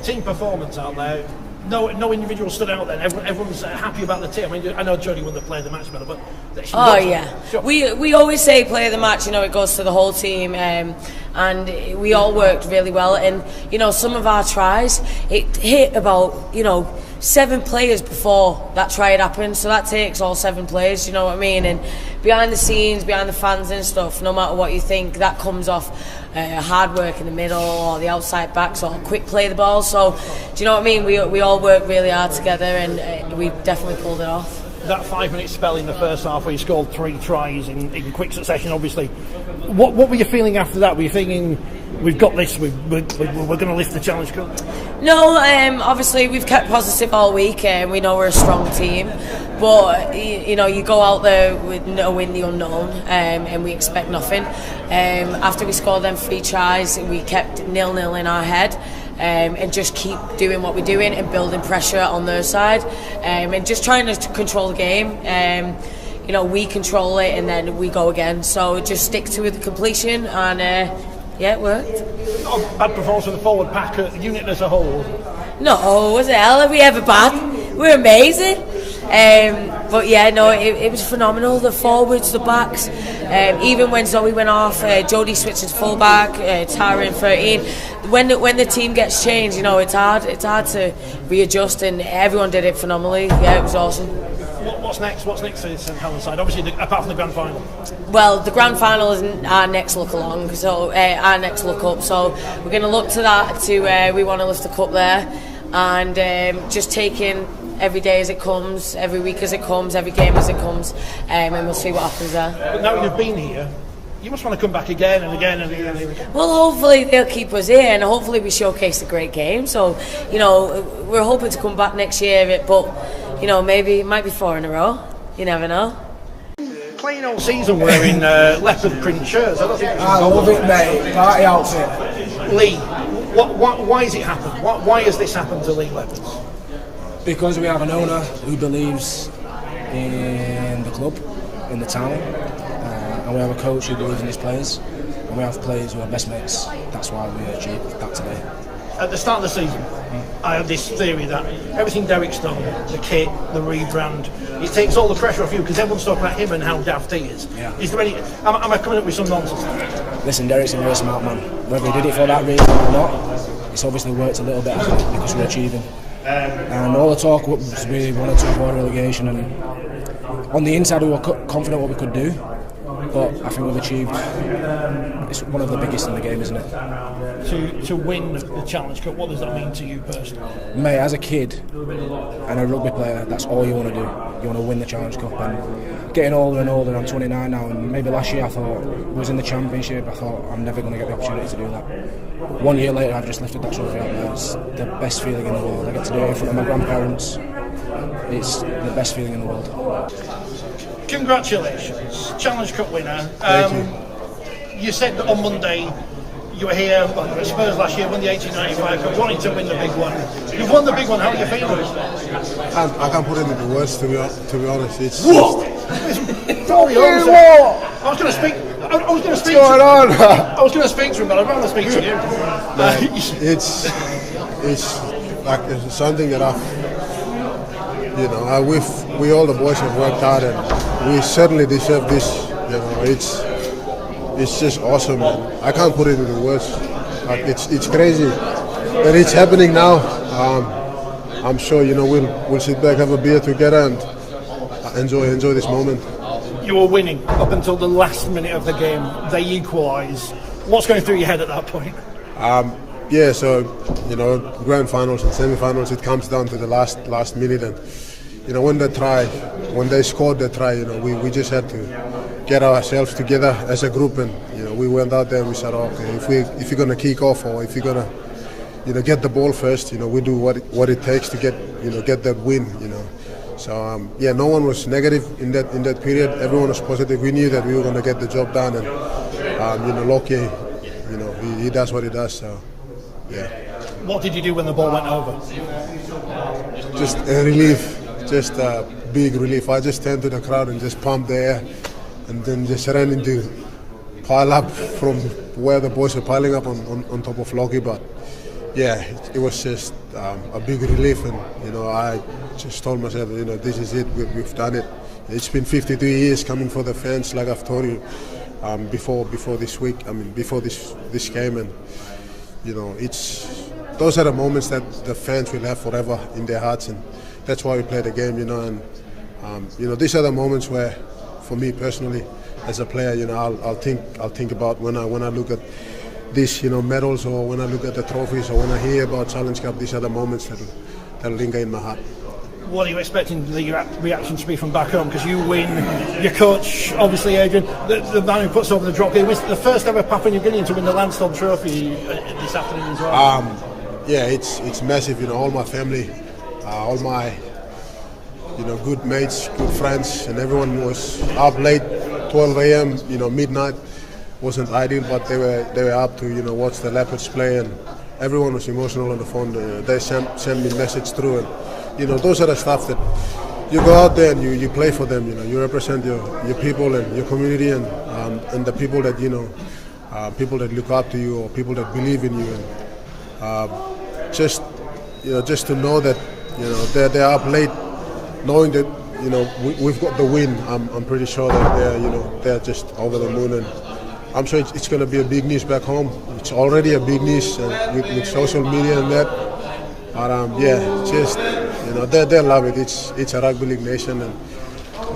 Team performance out there. No individual stood out then. Everyone's happy about the team. I mean, I know Jodie won the player of the match medal, but sure. We always say player of the match. It goes to the whole team, and we all worked really well. And some of our tries, it hit about 7 players before that try had happened. So that takes all 7 players. You know what I mean? And behind the scenes, behind the fans and stuff, no matter what you think, that comes off hard work in the middle or the outside backs or quick play the ball. So do you know what I mean? We all work really hard together, and we definitely pulled it off. That 5-minute spell in the first half where you scored 3 tries in quick succession, obviously. What were you feeling after that? Were you thinking, we've got this, we're going to lift the Challenge Cup? No, obviously we've kept positive all week, and we know we're a strong team. But you go out there with knowing the unknown, and we expect nothing. After we scored them 3 tries, we kept 0-0 in our head. and just keep doing what we're doing and building pressure on their side, and just trying to control the game. You know, we control it and then we go again. So just stick to the completion, and yeah, it worked. Not a bad performance from the forward pack, unit as a whole. No, was the hell are we ever bad? We're amazing. But yeah, no, it was phenomenal. The forwards, the backs. Even when Zoe went off, Jodie switched to full back, Tara in 13. When the team gets changed, you know, it's hard to readjust, and everyone did it phenomenally. Yeah, it was awesome. What's next? What's next for St Helens side? Obviously, apart from the grand final. Well, the grand final is our next look along, so our next look up. So we're going to look to that. We want to lift the cup there, and just taking every day as it comes, every week as it comes, every game as it comes, and we'll see what happens there. But now you've been here, you must want to come back again and again and again and again. Well, hopefully they'll keep us here, and hopefully we showcase a great game. So, you know, we're hoping to come back next year, but, you know, maybe it might be 4 in a row. You never know. Playing all season wearing leopard print shirts. I love it, mate. Party outfit. Lee, why has it happened? Why has this happened to Lee Leopards? Because we have an owner who believes in the club, in the town, and we have a coach who believes in his players, and we have players who are best mates. That's why we achieved that today. At the start of the season, I had this theory that everything Derek's done, the kit, the rebrand, it takes all the pressure off you because everyone's talking about him and how daft he is. Yeah. Is there any? Am I coming up with some nonsense? Listen, Derek's a very smart man. Whether he did it for that reason or not, it's obviously worked a little bit because we're achieving. And all the talk was we wanted to avoid relegation, and on the inside we were confident what we could do, but I think we've achieved. It's one of the biggest in the game, isn't it? To win the Challenge Cup, what does that mean to you personally? Mate, as a kid and a rugby player, that's all you want to do. You want to win the Challenge Cup, and getting older and older, I'm 29 now, and maybe last year I thought, I was in the Championship, I thought I'm never going to get the opportunity to do that. 1 year later I've just lifted that trophy out there. It's the best feeling in the world. I get to do it in front of my grandparents. It's the best feeling in the world. Congratulations, Challenge Cup winner. Thank you. You said that on Monday you were here, well, you were at Spurs last year, won the 1895 Cup, wanting to win the big one. You've won the big one, how are you feeling? I can't put it into words, to be honest. It's what? I was going to speak. I was going to speak. What's going on? I was going to speak to him, but I'd rather speak to you. It's like it's something that we all the boys have worked hard, and we certainly deserve this. You know, it's just awesome. Man. I can't put it into words. Like it's crazy that it's happening now. I'm sure we'll sit back, have a beer together, and enjoy this moment. You were winning up until the last minute of the game. They equalise. What's going through your head at that point? Yeah, so grand finals and semi-finals, it comes down to the last minute, and when they scored the try, we just had to get ourselves together as a group, and we went out there and we said, okay, if you're gonna kick off or if you're gonna get the ball first, we do what it takes to get that win, So no one was negative in that period. Everyone was positive. We knew that we were going to get the job done, and Lockie, he does what he does. So yeah. What did you do when the ball went over? Just a relief, just a big relief. I just turned to the crowd and just pumped the air, and then just ran into pile up from where the boys were piling up on top of Lockie. But yeah, it was just a big relief, and I just told myself, this is it. We've done it. It's been 52 years coming for the fans, like I've told you before this week. I mean, before this game, and those are the moments that the fans will have forever in their hearts, and that's why we play the game. And these are the moments where, for me personally, as a player, I'll think about when I look at these medals, or when I look at the trophies, or when I hear about Challenge Cup. These are the moments that linger in my heart. What are you expecting the reaction to be from back home? Because you win, your coach, obviously Adrian, the man who puts over the drop, he was the first ever Papua New Guinean to win the Landstone Trophy this afternoon as well. Yeah, it's massive. All my family, all my good mates, good friends, and everyone was up late, 12 a.m. Midnight. Wasn't ideal, but they were up to watch the Leopards play, and everyone was emotional on the phone. They sent me message through, and you know, those are the stuff that you go out there and you play for them. You know, you represent your people and your community, and the people that you know, people that look up to you or people that believe in you, and just to know that they're up late, knowing that we've got the win. I'm pretty sure that they're just over the moon, and I'm sure it's going to be a big news back home. It's already a big news with social media and that. But they love it. It's a rugby league nation, and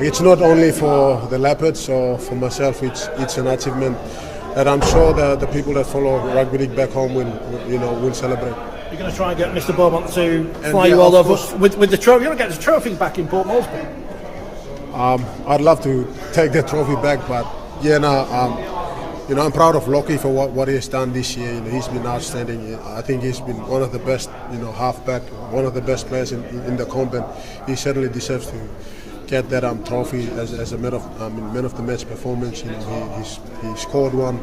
it's not only for the Leopards or for myself. It's an achievement that I'm sure the people that follow rugby league back home will celebrate. You're going to try and get Mr. Beaumont to fly you all over with the trophy. You're going to get the trophy back in Port Moresby. I'd love to take the trophy back, but I'm proud of Lockie for what he has done this year. He's been outstanding. I think he's been one of the best, halfback, one of the best players in the comp, and he certainly deserves to get that trophy as a man of the match performance. He scored one.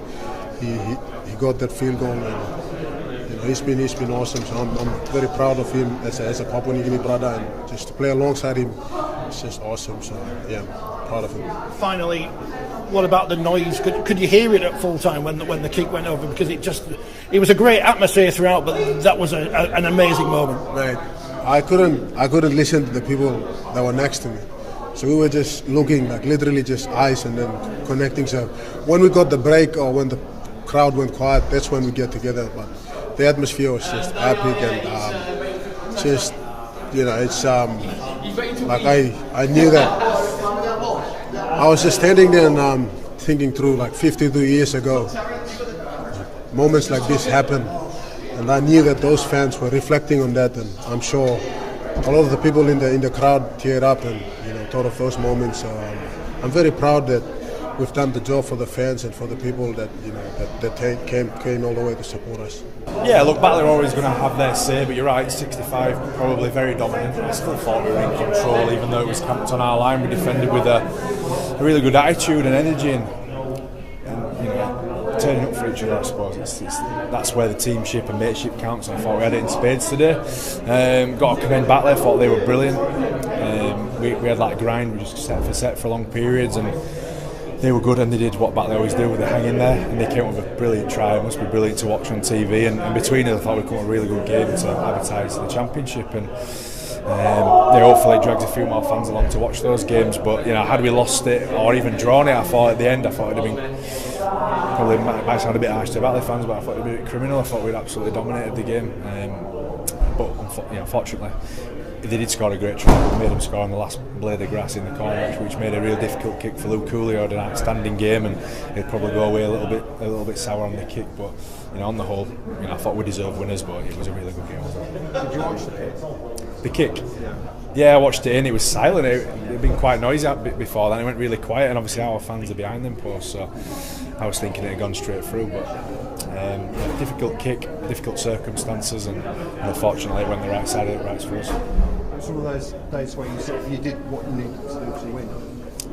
He got that field goal, and he's been awesome. So I'm very proud of him as a Papua New Guinea brother, and just to play alongside him, it's just awesome. So yeah, proud of him. Finally, what about the noise? Could you hear it at full time when the kick went over? Because it was a great atmosphere throughout, but that was an amazing moment. Right, I couldn't listen to the people that were next to me, so we were just looking, like literally just eyes and then connecting. So when we got the break or when the crowd went quiet, that's when we get together. But the atmosphere was just epic, and it's like I knew that. I was just standing there and thinking through, like 52 years ago, moments like this happened, and I knew that those fans were reflecting on that, and I'm sure a lot of the people in the crowd teared up and thought of those moments. I'm very proud that we've done the job for the fans and for the people that that came all the way to support us. Yeah, look, Batley are always going to have their say, but you're right, 65, probably very dominant. I still thought we were in control, even though it was camped on our line. We defended with a really good attitude and energy, and turning up for each other, I suppose. That's where the teamship and mateship counts, and I thought we had it in spades today. Got to commend Batley, I thought they were brilliant. We had like a grind, we just set for set for long periods, and they were good, and they did what Batley always do with the hang in there, and they came up with a brilliant try. It must be brilliant to watch on TV, and between it I thought we'd come a really good game to advertise the championship, and hopefully it drags a few more fans along to watch those games. But had we lost it or even drawn it, I thought at the end, it'd have been, probably might sound a bit harsh to Batley fans, but I thought it'd be a bit criminal. I thought we'd absolutely dominated the game, but unfortunately they did score a great try. We made them score on the last blade of grass in the corner, which made a real difficult kick for Luke Cooley, who had an outstanding game, and he'd probably go away a little bit sour on the kick. But on the whole, I thought we deserved winners, but it was a really good game. Did you watch the kick? The kick? Yeah, I watched it, and it was silent. It'd been quite noisy before then. It went really quiet, and obviously our fans are behind them posts, so I was thinking it had gone straight through. But difficult kick, difficult circumstances, and unfortunately it went the right side of it, right for us. Some of those days where you did what you needed to do to win.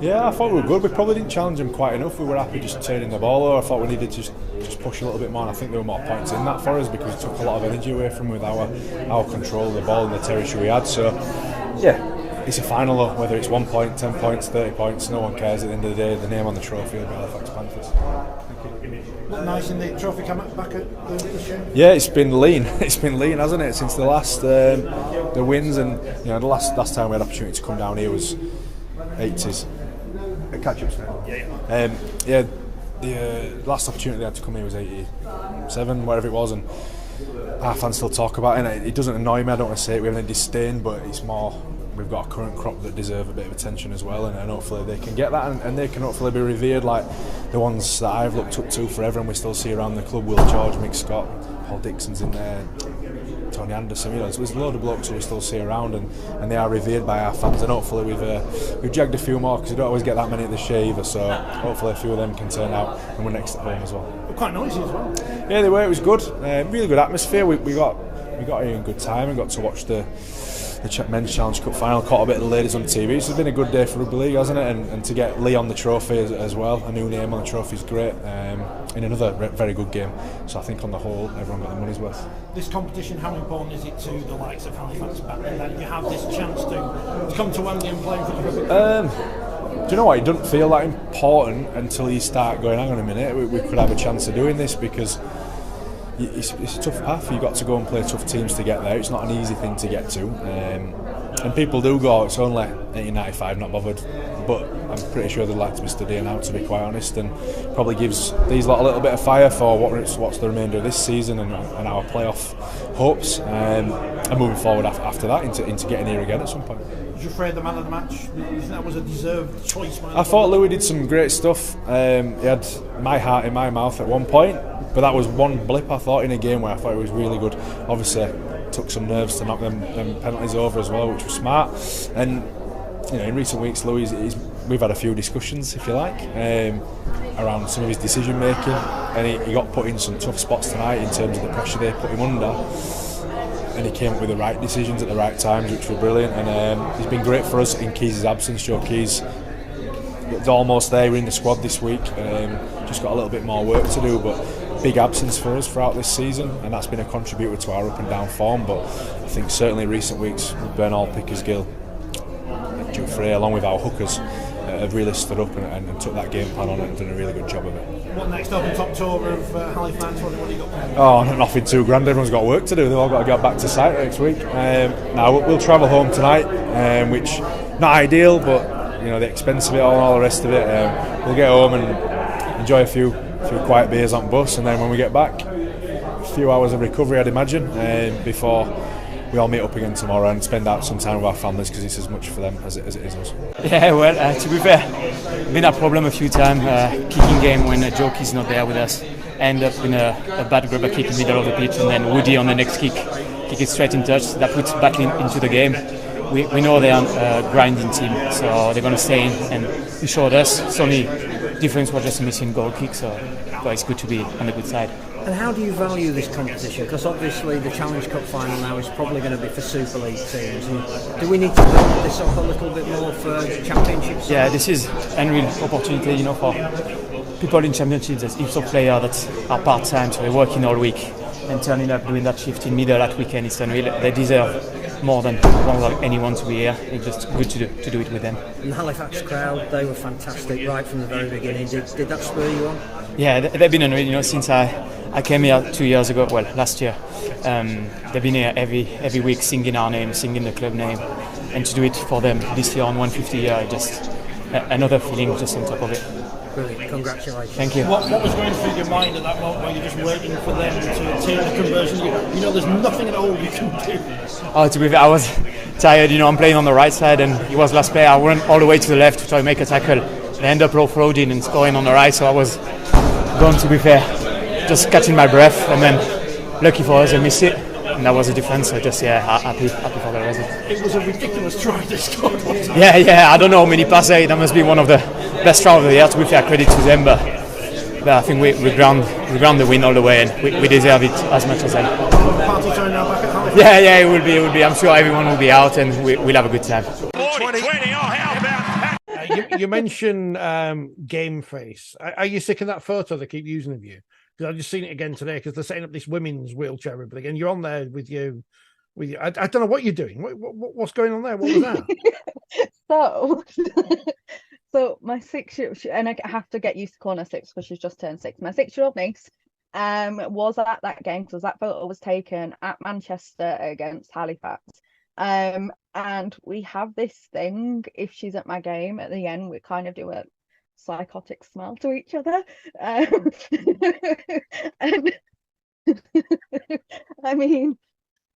Yeah, I thought we were good. We probably didn't challenge them quite enough. We were happy just turning the ball over. I thought we needed to just push a little bit more, and I think there were more points in that for us because it took a lot of energy away from with our control of the ball and the territory we had. So yeah, it's a final though, whether it's 1 point, 10 points, 30 points, no one cares at the end of the day. The name on the trophy will be Halifax Panthers. Look nice in the trophy come back at the show. Yeah, it's been lean. It's been lean, hasn't it, since the last the wins, and the last time we had opportunity to come down here was 80s. Catch up. The last opportunity they had to come here was 87, whatever it was, and our fans still talk about it. And it doesn't annoy me. I don't want to say it with any disdain, but it's more. We've got a current crop that deserve a bit of attention as well, and hopefully they can get that, and they can hopefully be revered like the ones that I've looked up to forever, and we still see around the club. Will George, Mick Scott, Paul Dixon's in there, Tony Anderson. There's a load of blokes who we still see around, and they are revered by our fans, and hopefully we've jagged a few more because we don't always get that many at the Shea either. So hopefully a few of them can turn out, and we're next at home as well. They're quite noisy as well. Yeah, they were. It was good. Really good atmosphere. We got here in good time and got to watch the the Men's Challenge Cup final, caught a bit of the ladies on TV. So it's been a good day for Rugby League, hasn't it? And to get Lee on the trophy as well, a new name on the trophy is great, in another very good game. So I think on the whole, everyone got their money's worth. This competition, how important is it to the likes of Halifax back then that you have this chance to come to Wembley and play for the Rugby? Do you know what? It doesn't feel that important until you start going, hang on a minute, we could have a chance of doing this, because it's a tough path. You've got to go and play tough teams to get there. It's not an easy thing to get to. And people do go, it's only 1895, not bothered. But I'm pretty sure they'd like to be studying out, to be quite honest, and probably gives these lot a little bit of fire for what's the remainder of this season and our playoff hopes. And moving forward after that into getting here again at some point. Jouffret, the man of the match, that was a deserved choice. I thought Louis did some great stuff. He had my heart in my mouth at one point, but that was one blip, I thought, in a game where I thought it was really good. Obviously, took some nerves to knock them penalties over as well, which was smart. And in recent weeks, Louis, we've had a few discussions, if you like, around some of his decision making, and he got put in some tough spots tonight in terms of the pressure they put him under. And he came up with the right decisions at the right times, which were brilliant. And he's been great for us in Keys' absence. Joe Keys is almost there. We're in the squad this week. Just got a little bit more work to do, but big absence for us throughout this season, and that's been a contributor to our up and down form. But I think certainly in recent weeks, Bernal, Pickersgill, Jouffret, along with our hookers, have really stood up and took that game plan on and done a really good job of it. What next up on top tour of Halifax? What have you got planned? Oh, nothing too grand. Everyone's got work to do. They've all got to get back to site next week. Now we'll travel home tonight, which not ideal, but the expense of it all and all the rest of it. We'll get home and enjoy a few quiet beers on bus, and then when we get back, a few hours of recovery, I'd imagine, before we all meet up again tomorrow and spend out some time with our families, because it's as much for them as it is us. Yeah, well, to be fair, been a problem a few times. Kicking game when Joke is not there with us, end up in a bad grubber kick in the middle of the pitch, and then Woody on the next kick it straight in touch. That puts back into the game. We know they are a grinding team, so they're going to stay in, and they showed us. It's only difference was just a missing goal kick, so it's good to be on the good side. And how do you value this competition? Because obviously the Challenge Cup final now is probably going to be for Super League teams. And do we need to build this up a little bit more for championships? Yeah, this is a real opportunity, for people in championships. There's heaps of players that are part-time, so they're working all week and turning up, doing that shift in middle at weekend. It's unreal. They deserve more than anyone to be here. It's just good to do it with them. And the Halifax crowd, they were fantastic right from the very beginning. Did that spur you on? Yeah, they've been unreal. Since I came here 2 years ago, well, last year, they've been here every week singing our name, singing the club name, and to do it for them this year on 150 year, just another feeling just on top of it. Brilliant, congratulations. Thank you. What was going through your mind at that moment when you're just waiting for them to take the conversion? There's nothing at all you can do. Oh, to be fair, I was tired. I'm playing on the right side, and he was last player. I went all the way to the left to try to make a tackle. They end up offloading and scoring on the right, so I was going, to be fair, just catching my breath, and then lucky for us, I missed it. And that was the difference, so just happy for the result. It was a ridiculous try to score. Yeah, I don't know how many passes. That must be one of the best tries of the year, to be fair, credit to them, but I think we ground the win all the way, and we deserve it as much as them. Party turn now back at home. Yeah, it will be. I'm sure everyone will be out, and we'll have a good time. 20, how about you mentioned game face. Are you sick of that photo they keep using of you? Because I've just seen it again today, because they're setting up this women's wheelchair Rugby League, and you're on there with you. I don't know what you're doing. What's going on there? What was that? So my 6-year-old, and I have to get used to calling her 6 because she's just turned 6. My 6-year-old niece was at that game, because that photo was taken at Manchester against Halifax. And we have this thing, if she's at my game at the end, we kind of do a psychotic smile to each other. And I mean,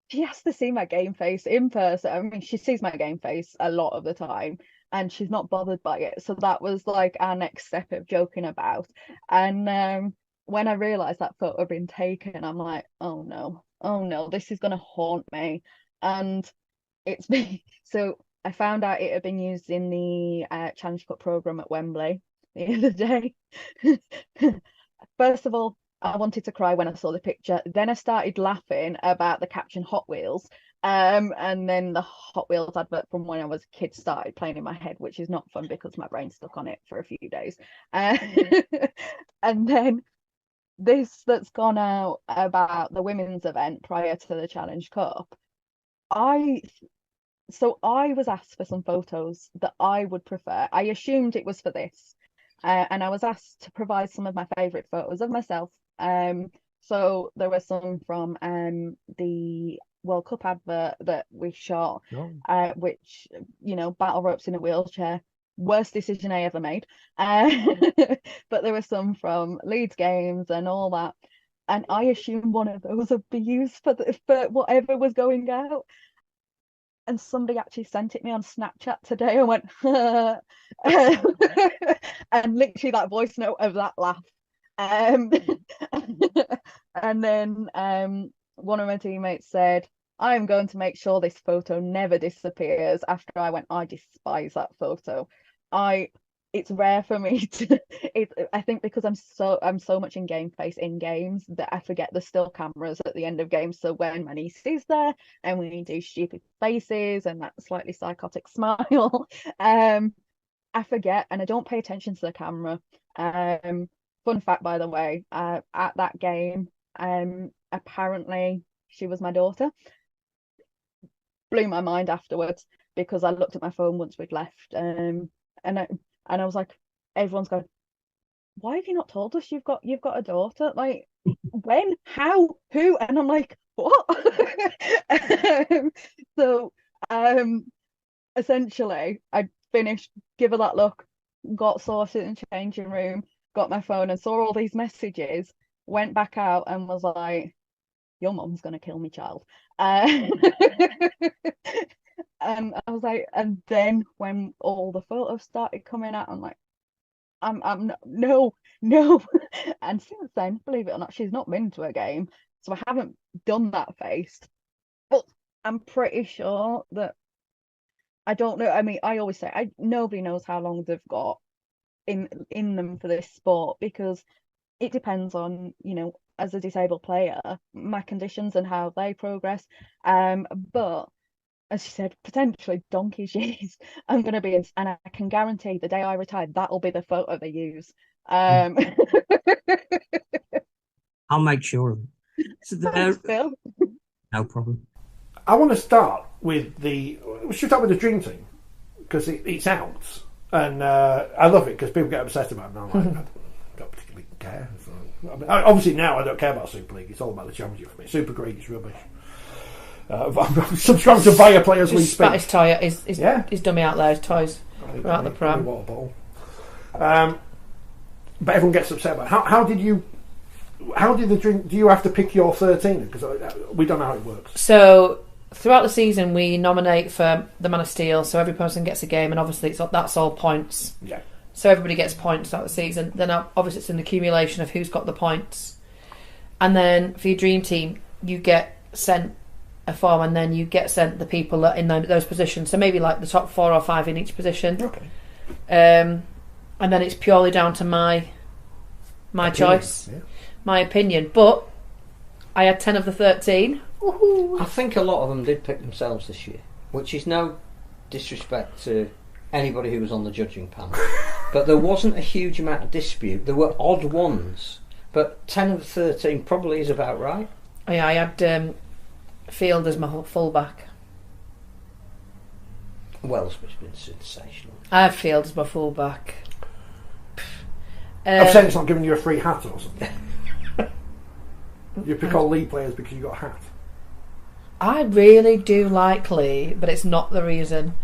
she has to see my game face in person. I mean, she sees my game face a lot of the time, and she's not bothered by it. So that was like our next step of joking about. And when I realised that photo had been taken, I'm like, oh no, this is going to haunt me. And it's been, so I found out it had been used in the Challenge Cup programme at Wembley the other day. First of all, I wanted to cry when I saw the picture. Then I started laughing about the caption Hot Wheels. And then the Hot Wheels advert from when I was a kid started playing in my head, which is not fun because my brain stuck on it for a few days. And then this that's gone out about the women's event prior to the Challenge Cup. I was asked for some photos that I would prefer. I assumed it was for this. And I was asked to provide some of my favourite photos of myself. So there were some from the World Cup advert that we shot, which, battle ropes in a wheelchair, worst decision I ever made. But there were some from Leeds games and all that. And I assumed one of those would be used for whatever was going out. And somebody actually sent it me on Snapchat today. I went, and literally that voice note of that laugh. And then one of my teammates said, I am going to make sure this photo never disappears. After I went, I despise that photo. It's rare for me to. I think because I'm so much in game face in games that I forget there's still cameras at the end of games. So when my niece is there and we do stupid faces and that slightly psychotic smile, I forget and I don't pay attention to the camera. Fun fact, by the way, at that game, apparently she was my daughter. Blew my mind afterwards because I looked at my phone once we'd left, and I was like, everyone's going, why have you not told us you've got a daughter? Like, when, how, who? And I'm like, what? So essentially I finished, give her that look, got sorted in the changing room, got my phone and saw all these messages, went back out and was like, your mum's gonna kill me, child. And I was like, and then when all the photos started coming out, I'm like, I'm no. And since then, believe it or not, she's not been to a game, so I haven't done that face. But I'm pretty sure that, I don't know. I mean, I always say nobody knows how long they've got in them for this sport, because it depends on, as a disabled player, my conditions and how they progress. But as she said, potentially donkey's years I'm going to be in, and I can guarantee the day I retire, that'll be the photo they use. I'll make sure. So no problem. I want to start with we should start with the dream team, because it's out, and I love it because people get obsessed about it, and I'm like, I don't particularly care. So, I mean, obviously now I don't care about Super League. It's all about the Championship for me. Super League is rubbish. I'm subscribed to Via Players League. Spat his toy, his dummy out there, his toys right out the pram. Water bottle. But everyone gets upset about it. How did the drink? Do you have to pick your 13? Because we don't know how it works. So throughout the season, we nominate for the Man of Steel, so every person gets a game, and obviously that's all points. Yeah. So everybody gets points throughout the season. Then obviously it's an accumulation of who's got the points, and then for your dream team, you get sent a form, and then you get sent the people that in those positions. So maybe like the top 4 or 5 in each position. Okay. And then it's purely down to my choice, my opinion. But I had 10 of the 13. Woo-hoo. I think a lot of them did pick themselves this year, which is no disrespect to anybody who was on the judging panel. But there wasn't a huge amount of dispute. There were odd ones, but 10 of the 13 probably is about right. Yeah, I had Field as my fullback. Wells has been sensational. I had Field as my fullback. I'm saying it's not giving you a free hat or something. You pick all League players because you got a hat. I really do like Lee, but it's not the reason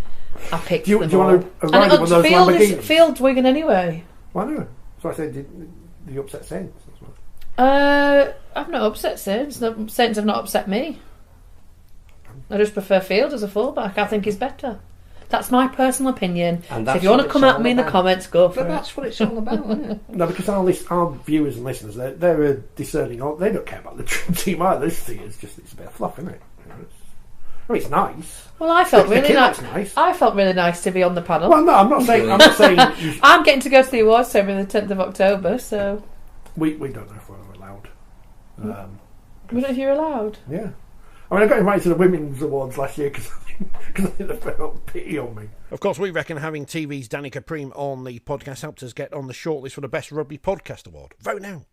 I picked them. Do you want to ride one of those Lamborghinis? Field's Wigan anyway. Why not? So I said, did you upset Saints? I've not upset Saints. Saints have not upset me. I just prefer Field as a fullback. I think he's better. That's my personal opinion. So if you want to come at me in the comments, go for it. But that's what it's all about, isn't it? No, because our viewers and listeners, they're a discerning. They don't care about the dream team either. This thing is just, it's a bit of fluff, isn't it? It's nice. Well, I felt really nice. I felt really nice to be on the panel. Well, no, I'm not saying. I'm getting to go to the awards ceremony the 10th of October, so we don't know if we're allowed. We don't know if you're allowed. Yeah. I mean, I got invited to the Women's Awards last year because I think they felt pity on me. Of course, we reckon having TV's Danny Caprime on the podcast helped us get on the shortlist for the Best Rugby Podcast Award. Vote now.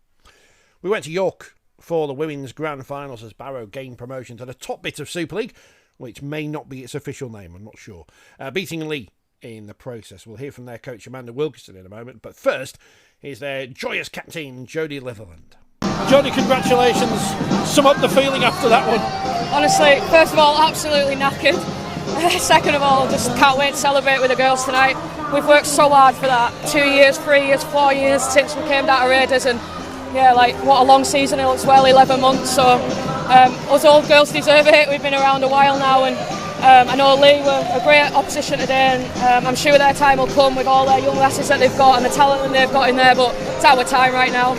We went to York for the women's grand finals as Barrow gained promotion to the top bit of Super League, which may not be its official name, I'm not sure, beating Lee in the process. We'll hear from their coach Amanda Wilkinson in a moment, but first, here's their joyous captain, Jodie Litherland. Jodie, congratulations. Sum up the feeling after that one. Honestly, first of all, absolutely knackered. Second of all, just can't wait to celebrate with the girls tonight. We've worked so hard for that. 2 years, 3 years, 4 years since we came down to Raiders, and yeah, like what a long season it looks. Well, 11 months. So us old girls deserve it. We've been around a while now, and I know Lee were a great opposition today, and I'm sure their time will come with all their young lasses that they've got and the talent that they've got in there. But it's our time right now.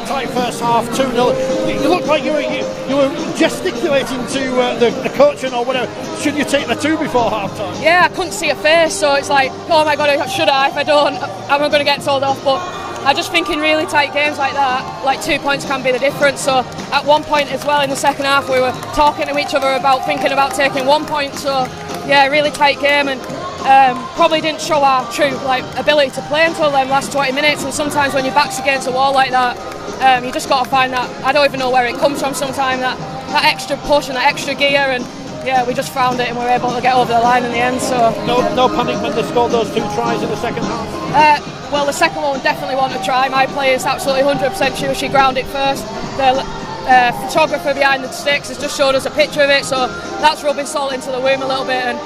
Tight first half, 2-0. You looked like you were gesticulating to the coach or whatever. Should you take the two before half time? Yeah, I couldn't see her face, so it's like, oh my god, should I? If I don't, I'm going to get told off. But I just think in really tight games like that, like 2 points can be the difference. So at one point as well in the second half, we were talking to each other about thinking about taking 1 point. So yeah, really tight game, and probably didn't show our true ability to play until them last 20 minutes. And sometimes when your back's against a wall like that, you just got to find that. I don't even know where it comes from sometimes, that extra push and that extra gear, and yeah, we just found it and we were able to get over the line in the end. So no panic when they scored those 2 tries in the second half? Well, the second one definitely wanted to try. My player's absolutely 100% sure she grounded first. The photographer behind the sticks has just showed us a picture of it, so that's rubbing salt into the wound a little bit. And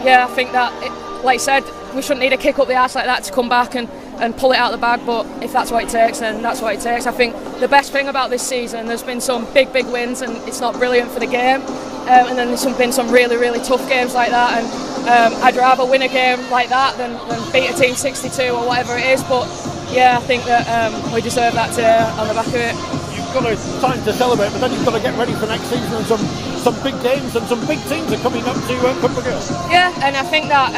yeah, I think that, like I said, we shouldn't need a kick up the arse like that to come back and pull it out of the bag, but if that's what it takes, then that's what it takes. I think the best thing about this season, there's been some big wins, and it's not brilliant for the game, and then there's been some really tough games like that, and I'd rather win a game like that than beat a team 62 or whatever it is. But yeah, I think that we deserve that today on the back of it. You've got time to celebrate, but then you've got to get ready for next season, and some big games and some big teams are coming up to Cumbria Girls. Yeah, and I think that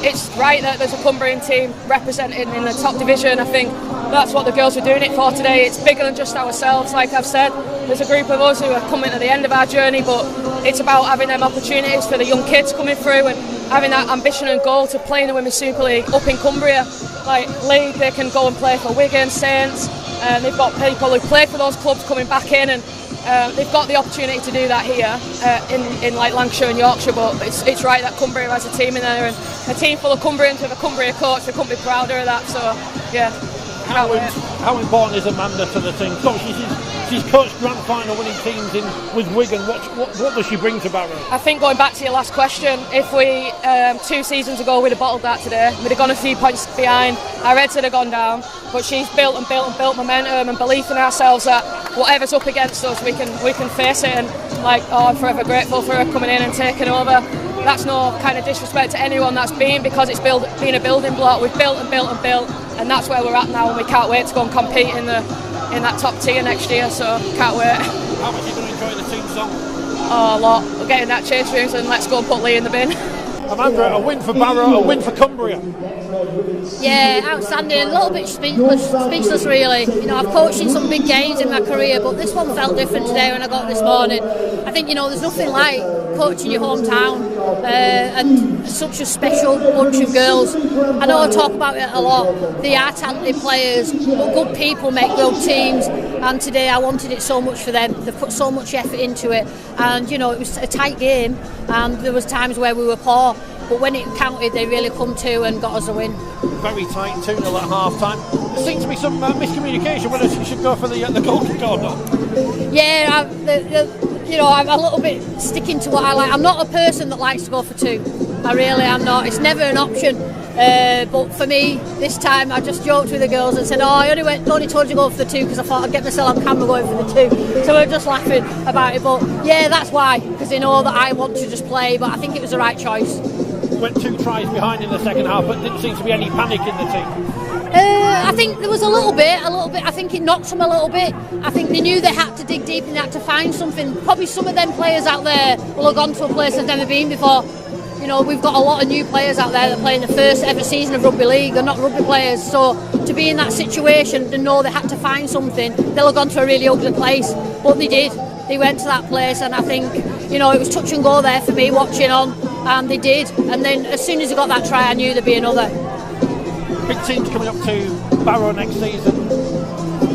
it's right that there's a Cumbrian team represented in the top division. I think that's what the girls are doing it for today. It's bigger than just ourselves, like I've said. There's a group of us who are coming to the end of our journey, but it's about having them opportunities for the young kids coming through and having that ambition and goal to play in the Women's Super League up in Cumbria. Like League, they can go and play for Wigan, Saints, and they've got people who play for those clubs coming back in, and they've got the opportunity to do that here in like Lancashire and Yorkshire. But it's right that Cumbria has a team in there, and a team full of Cumbrians with a Cumbria coach. They couldn't be prouder of that. So yeah. How important is Amanda to the team? She's coached grand final winning teams with Wigan. What does she bring to Barrow? I think going back to your last question, if we 2 seasons ago we'd have bottled that today, we'd have gone a few points behind, our heads would have gone down. But she's built momentum and belief in ourselves that whatever's up against us, we can face it. And I'm forever grateful for her coming in and taking over. That's no kind of disrespect to anyone that's been, because it's been a building block. We've built, and that's where we're at now, and we can't wait to go and compete in that top tier next year. So can't wait. How much are you going to enjoy the team song? Oh, a lot. We're getting that change rooms and let's go and put Lee in the bin. Amanda, a win for Barrow, a win for Cumbria. Yeah, outstanding. A little bit speechless really. You know, I've coached in some big games in my career, but this one felt different today when I got this morning. I think, there's nothing like coaching your hometown and such a special bunch of girls. I know I talk about it a lot. They are talented players, but good people make good teams. And today I wanted it so much for them. They've put so much effort into it, and it was a tight game, and there was times where we were poor, but when it counted they really come to and got us a win. Very tight, 2-0 at half time. There seems to be some miscommunication whether she should go for the goal kick or not. Yeah, I'm a little bit sticking to what I like. I'm not a person that likes to go for 2. I really am not. It's never an option. But for me, this time I just joked with the girls and said, I only told you to go for the 2 because I thought I'd get myself on camera going for the 2. So we're just laughing about it. But yeah, that's why, because they know that I want to just play, but I think it was the right choice. Went 2 tries behind in the second half, but didn't seem to be any panic in the team. I think there was a little bit. I think it knocked them a little bit. I think they knew they had to dig deep and they had to find something. Probably some of them players out there will have gone to a place they've never been before. We've got a lot of new players out there that play in the first ever season of Rugby League. They're not rugby players, so to be in that situation, they know they had to find something. They'll have gone to a really ugly place, but they did. they went to that place, and I think, you know, it was touch and go there for me watching on, and they did. And then as soon as they got that try, I knew there'd be another. Big teams coming up to Barrow next season.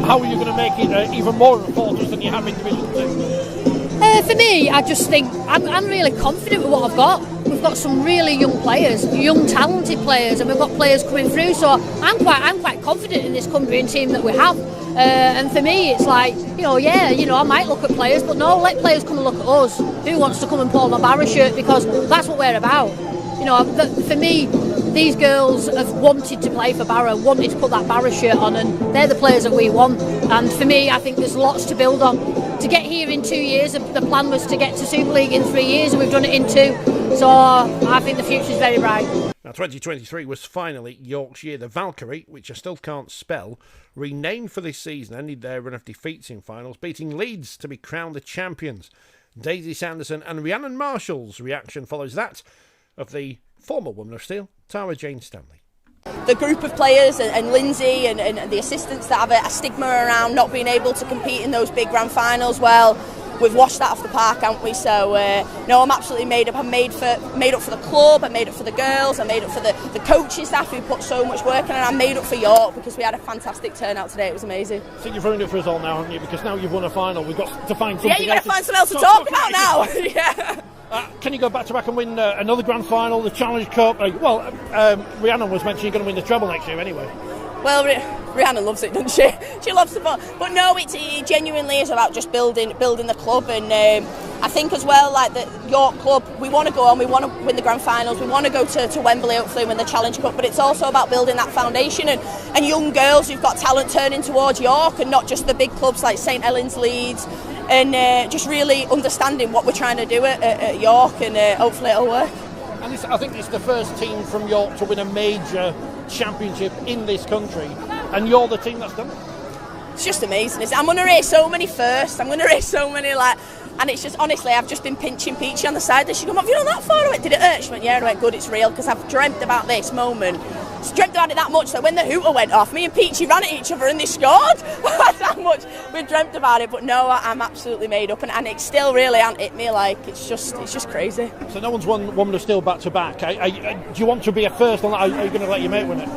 How are you going to make it even more of a fortress than you have in Division 2? For me, I just think I'm really confident with what I've got. We've got some really young players, young talented players, and we've got players coming through. So I'm quite confident in this Cumbrian team that we have. And for me, it's like, I might look at players, but no, let players come and look at us. Who wants to come and pull on my Barrow shirt? Because that's what we're about. For me, these girls have wanted to play for Barrow, wanted to put that Barrow shirt on, and they're the players that we want. And for me, I think there's lots to build on. To get here in 2 years, the plan was to get to Super League in 3 years, and we've done it in 2. So I think the future is very bright. Now, 2023 was finally York's year. The Valkyrie, which I still can't spell, renamed for this season, ended their run of defeats in finals, beating Leeds to be crowned the champions. Daisy Sanderson and Rhiannion Marshall's reaction follows that of the former Woman of Steel, Tara Jane Stanley. The group of players and Lindsay and the assistants that have a stigma around not being able to compete in those big grand finals, well, we've washed that off the park, haven't we? So, no, I'm absolutely made up. I'm made up for the club, I made up for the girls, I made up for the coaching staff who put so much work in, and I'm made up for York because we had a fantastic turnout today. It was amazing. I think you've ruined it for us all now, haven't you? Because now you've won a final, we've got to find something else. Yeah, you've got to find something else to talk about now. Yeah. Can you go back to back and win another grand final, the Challenge Cup? Rhiannon was mentioning you're going to win the treble next year anyway. Well, Rhiannon loves it, doesn't she? She loves the ball. But no, it genuinely is about just building the club. And I think as well, like the York club, we want to go on, we want to win the grand finals, we want to go to Wembley, hopefully win the Challenge Cup. But it's also about building that foundation and young girls who've got talent turning towards York, and not just the big clubs like St Helens, Leeds. And just really understanding what we're trying to do at York, and hopefully it'll work. And I think it's the first team from York to win a major championship in this country, and you're the team that's done it. It's just amazing. I'm going to race so many firsts. I'm going to race so many, and it's just, honestly, I've just been pinching Peachy on the side there. She goes, have you done that far? I went, did it hurt? She went, yeah. I went, good, it's real, because I've dreamt about this moment. I've dreamt about it that much that when the hooter went off, me and Peachy ran at each other and they scored. That's how much we dreamt about it. But no, I'm absolutely made up, and it still really hasn't hit me. It's just crazy. So no one's won Woman of Steel back to back. Do you want to be a first on that? Are you going to let your mate win it?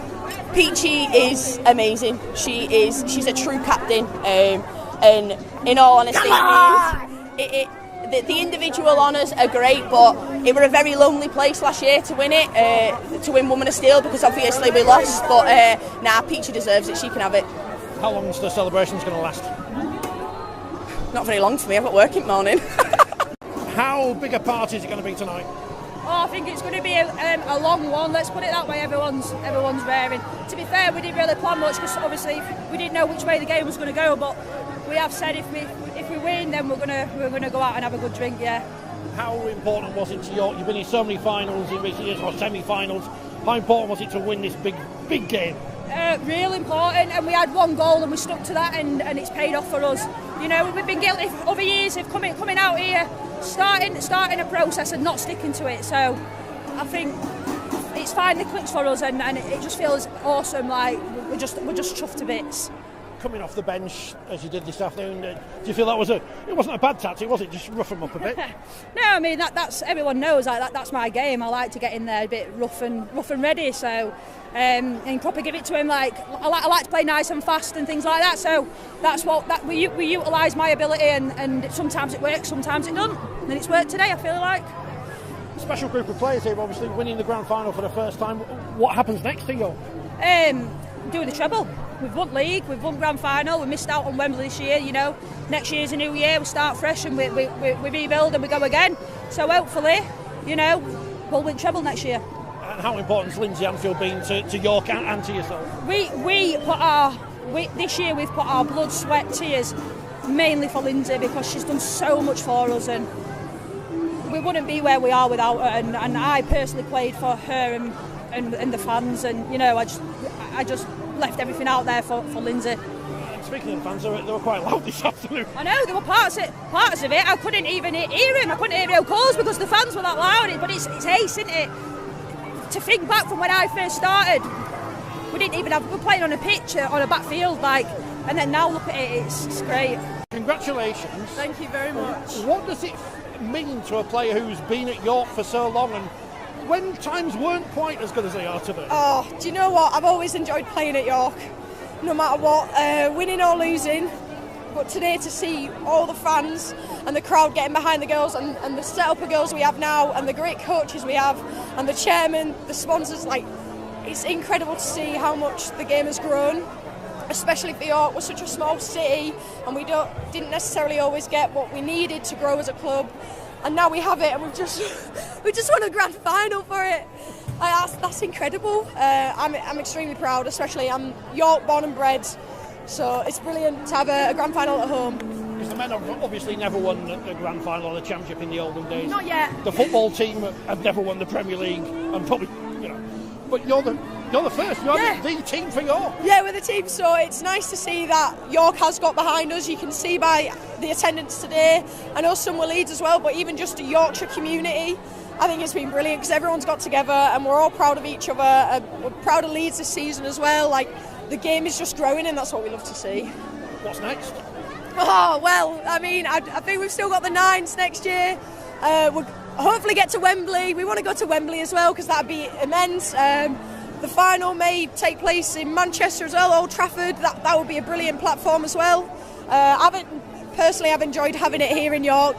Peachy is amazing. She's a true captain, and in all honesty, the individual honours are great, but it were a very lonely place last year to win it, to win Woman of Steel, because obviously we lost. But Peachy deserves it. She can have it. How long is the celebrations going to last? Not very long for me. I've got work in the morning. How big a party is it going to be tonight? I think it's going to be a long one. Let's put it that way. Everyone's raring. To be fair, we didn't really plan much because obviously we didn't know which way the game was going to go. But we have said if we win, then we're going to go out and have a good drink. Yeah. How important was it to York? You've been in so many finals in recent years, or semi-finals. How important was it to win this big game? Real important, and we had one goal and we stuck to that, and it's paid off for us. We've been guilty over years of coming out here, starting a process and not sticking to it. So I think it's finally clicked for us, and it just feels awesome. Like we're just chuffed to bits. Coming off the bench as you did this afternoon, do you feel it wasn't a bad tactic, was it? Just rough them up a bit. No, I mean that's everyone knows that's my game. I like to get in there a bit rough and ready. So and probably give it to him. I like to play nice and fast and things like that. So that's what we utilise my ability, and sometimes it works, sometimes it doesn't. And it's worked today. I feel like. Special group of players here, obviously winning the grand final for the first time. What happens next to you? Doing the treble. We've won league, we've won grand final, we missed out on Wembley this year. Next year's a new year, we start fresh and we rebuild and we go again. So hopefully, we'll win treble next year. And how important has Lindsay Anfield been to York and to yourself? This year we've put our blood, sweat, tears mainly for Lindsay, because she's done so much for us, and we wouldn't be where we are without her. And I personally played for her and the fans, and I just left everything out there for Lindsay. Speaking of fans, they were quite loud this afternoon. I know, there were parts of it. I couldn't even hear him. I couldn't hear real calls because the fans were that loud. But it's ace, isn't it? To think back from when I first started, we were playing on a pitch on a backfield, and then now look at it, it's great. Congratulations. Thank you very much. What does it mean to a player who's been at York for so long and when times weren't quite as good as they are today? Oh, do you know what? I've always enjoyed playing at York, no matter what, winning or losing. But today to see all the fans and the crowd getting behind the girls and the setup of girls we have now and the great coaches we have and the chairman, the sponsors, like, it's incredible to see how much the game has grown, especially for York. We're such a small city and we didn't necessarily always get what we needed to grow as a club. And now we have it and we just won a grand final for it. That's incredible. I'm extremely proud, especially I'm York born and bred. So it's brilliant to have a grand final at home. Because the men have obviously never won the grand final or the championship in the olden days. Not yet. The football team have never won the Premier League, and probably, But you're the first. You're the team for York. Yeah, we're the team. So it's nice to see that York has got behind us. You can see by the attendance today. I know some were Leeds as well, but even just the Yorkshire community, I think it's been brilliant because everyone's got together and we're all proud of each other. We're proud of Leeds this season as well. Like, the game is just growing and that's what we love to see. What's next? Oh, well, I mean, I think we've still got the Nines next year. We'll hopefully get to Wembley. We want to go to Wembley as well because that'd be immense. The final may take place in Manchester as well, Old Trafford. That would be a brilliant platform as well. I've enjoyed having it here in York,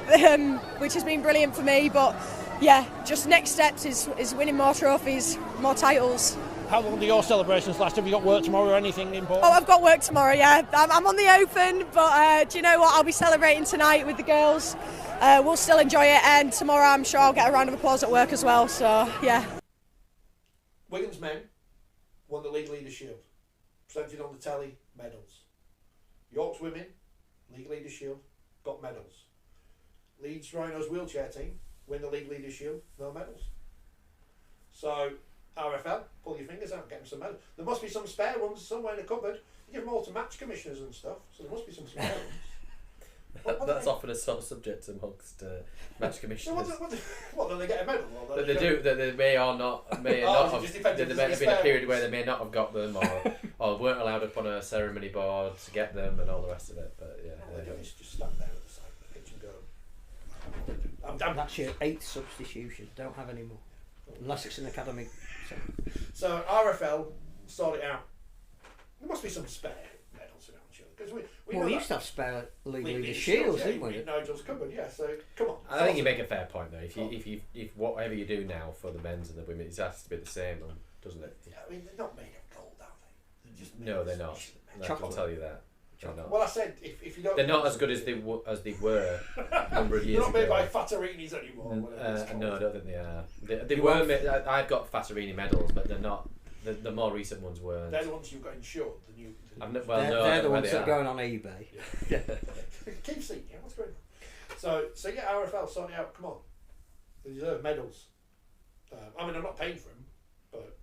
which has been brilliant for me. But yeah, just next steps is winning more trophies, more titles. How long do your celebrations last? Have you got work tomorrow or anything important? Oh, I've got work tomorrow, yeah. I'm on the open, but do you know what? I'll be celebrating tonight with the girls. We'll still enjoy it, and tomorrow I'm sure I'll get a round of applause at work as well, so yeah. Wigan's men won the League Leaders' Shield. Presented on the telly, medals. York's women, League Leaders' Shield, got medals. Leeds Rhinos wheelchair team win the League Leaders' Shield, no medals. So, RFL, pull your fingers out, get them some medals. There must be some spare ones somewhere in the cupboard. You give them all to match commissioners and stuff, so there must be some spare ones. That's often a sort of subject amongst match commissioners. What, do they get a medal? But they do. They may or not. May not have. There may have been a period where they may not have got them, or weren't allowed up on a ceremony board to get them, and all the rest of it. But yeah, they don't. Just stand there at the side of the pitch and go. That's your 8th substitution. Don't have any more, unless it's an academy. So RFL, sort it out. There must be some spare medals around, surely. Because we used to have spare League Leaders' Shields, didn't we? In Nigel's cupboard, yeah. So come on. I think you make a fair point though. If whatever you do now for the men's and the women, it has to be the same, doesn't it? Yeah, I mean they're not made of gold, are they? They're just they're not. I can tell you that. Well, I said if you don't. They're not as good as they were a number of years ago. They're not made by Fattorinis anymore. No, I don't think they are. They were. I've got Fattorini medals, but they're not. The more recent ones were. They're the ones you've got insured. They're the ones that are going on eBay. Yeah. Keep seeing. Yeah, what's going on? So yeah, RFL, sort it out. Come on, they deserve medals. I mean, I'm not paying for them, but.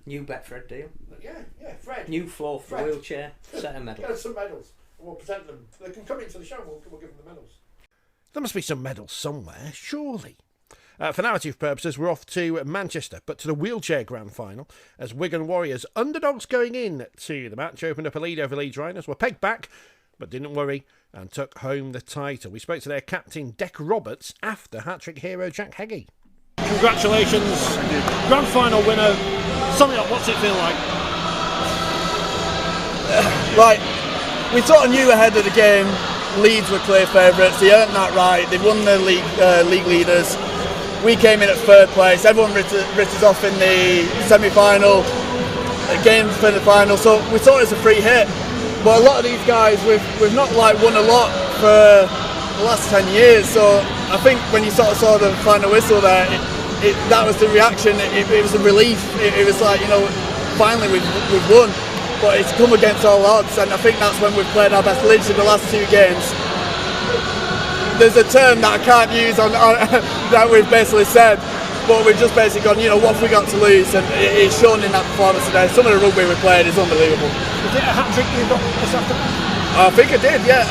New Betfred deal. Yeah, Fred. New floor for wheelchair, set of medals. Get us some medals. We'll present them. They can come into the show and we'll give them the medals. There must be some medals somewhere, surely. For narrative purposes, we're off to Manchester, but to the wheelchair grand final, as Wigan Warriors, underdogs going in to the match, opened up a lead over Leeds Rhinos, were pegged back, but didn't worry, and took home the title. We spoke to their captain, Dec Roberts, after hat-trick hero Jack Heggie. Congratulations, grand final winner. Sum it up, what's it feel like? Right, we sort of knew ahead of the game Leeds were clear favourites. They earned that right. They won the league leaders. We came in at 3rd place. Everyone writ us off in the semi-final, game for the final. So we thought it was a free hit. But a lot of these guys, we've not won a lot for the last 10 years. So I think when you sort of saw the final whistle there, that was the reaction. It was a relief. It was like, finally we've won. But it's come against all odds, and I think that's when we've played our best. Literally the last 2 games. There's a term that I can't use on that we've basically said, but we've just basically gone, what have we got to lose? And it's shown in that performance today. Some of the rugby we played is unbelievable. Was it a hat-trick you got this afternoon? I think I did, yeah.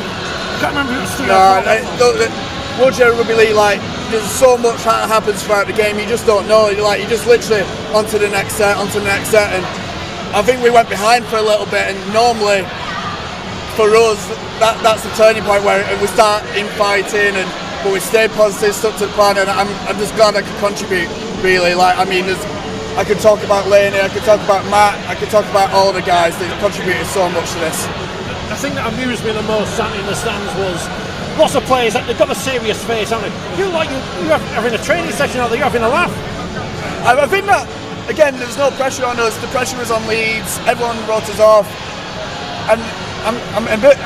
I can't remember who it was. Wheelchair Rugby League, there's so much that happens throughout the game, you just don't know. You just literally onto the next set, and I think we went behind for a little bit, and normally for us, that's the turning point where we start infighting, but we stayed positive, stuck to the plan, and I'm just glad I could contribute. Really, like I mean, I could talk about Laney, I could talk about Matt, I could talk about all the guys that contributed so much to this. The thing that amused me the most sat in the stands was lots of players that they've got a serious face, haven't they? You're having a training session out there, you're having a laugh. I think that again, there was no pressure on us. The pressure was on Leeds. Everyone wrote us off, and I'm a bit.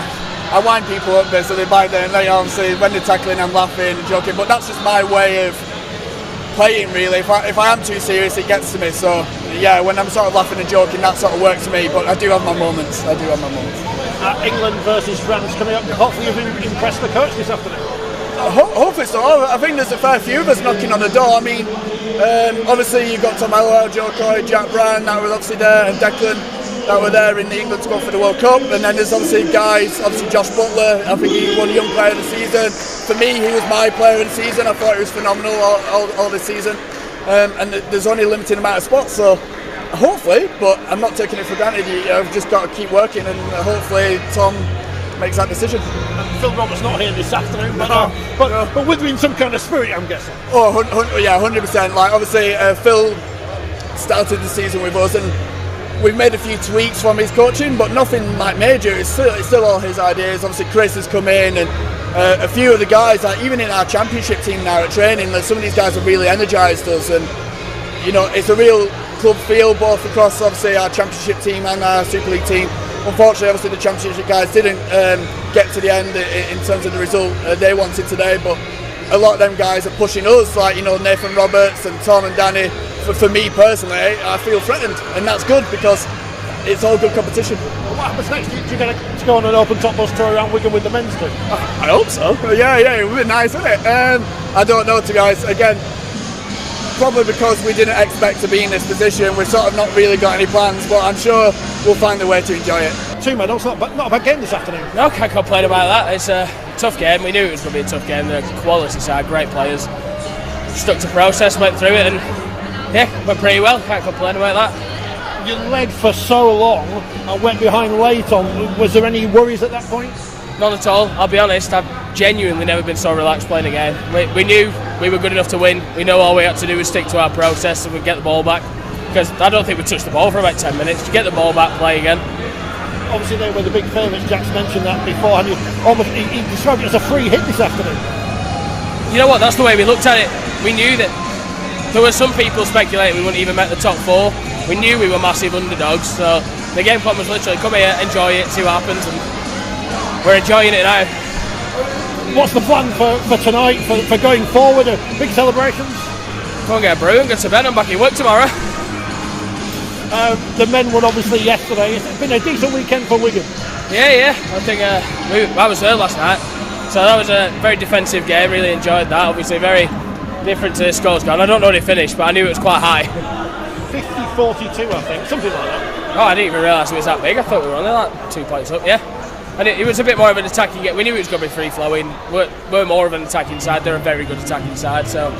I wind people up there so they bite there, and they obviously when they're tackling, I'm laughing and joking. But that's just my way of playing, really. If I am too serious, it gets to me. So yeah, when I'm sort of laughing and joking, that sort of works for me. But I do have my moments. England versus France coming up. Hopefully you've impressed the coach this afternoon. Hopefully so. I think there's a fair few of us knocking on the door. I mean, obviously you've got Tom Hallowell, Joe Coyd, Jack Brand, that was obviously there, and Declan, that were there in the England squad for the World Cup. And then there's obviously guys, obviously Josh Butler, I think he won Young Player of the Season. For me, he was my player of the season. I thought he was phenomenal all this season. And there's only a limited amount of spots, so hopefully, but I'm not taking it for granted. I've just got to keep working, and hopefully Tom makes that decision. Phil Roberts not here this afternoon, but with in some kind of spirit, I'm guessing. Oh, yeah, 100%. Like obviously, Phil started the season with us, and we've made a few tweaks from his coaching, but nothing like major. It's still all his ideas. Obviously, Chris has come in, and a few of the guys, like even in our championship team now at training, some of these guys have really energised us, and you know, it's a real club feel both across obviously our championship team and our Super League team. Unfortunately, obviously the championship guys didn't get to the end in terms of the result they wanted today, but a lot of them guys are pushing us, like you know Nathan Roberts and Tom and Danny. For me personally, I feel threatened, and that's good because it's all good competition. What happens next? Do you get to go on an open top bus tour around Wigan with the men's team? I hope so. Yeah, it would be nice, wouldn't it? I don't know, to be honest. Again, probably because we didn't expect to be in this position, we've sort of not really got any plans, but I'm sure we'll find a way to enjoy it. 2 medals, not a bad game this afternoon. No, can't complain about that. It's a tough game. We knew it was going to be a tough game. The quality side, great players. Stuck to process, went through it, and yeah, went pretty well. Can't complain about that. You led for so long and went behind late on. Was there any worries at that point? None at all. I'll be honest, I've genuinely never been so relaxed playing a game. We knew we were good enough to win. We know all we had to do was stick to our process and we'd get the ball back. Because I don't think we touched the ball for about 10 minutes. To get the ball back, play again. Obviously they were the big favourites. Jack's mentioned that before, and he described it as a free hit this afternoon. You know what, that's the way we looked at it. We knew that there were some people speculating we wouldn't even make the top 4. We knew we were massive underdogs, so the game plan was literally come here, enjoy it, see what happens, and we're enjoying it now. What's the plan for tonight, for going forward? Big celebrations? Go and get a brew and go to bed. I'm back in work tomorrow. The men won obviously yesterday. It's been a decent weekend for Wigan. Yeah. I think I was there last night, so that was a very defensive game. Really enjoyed that. Obviously very different to the scores gone. I don't know when it finished, but I knew it was quite high. 50-42, I think, something like that. Oh, I didn't even realise it was that big. I thought we were only like 2 points up. Yeah. And it was a bit more of an attacking game. We knew it was going to be free flowing. We're more of an attacking side. They're a very good attacking side. So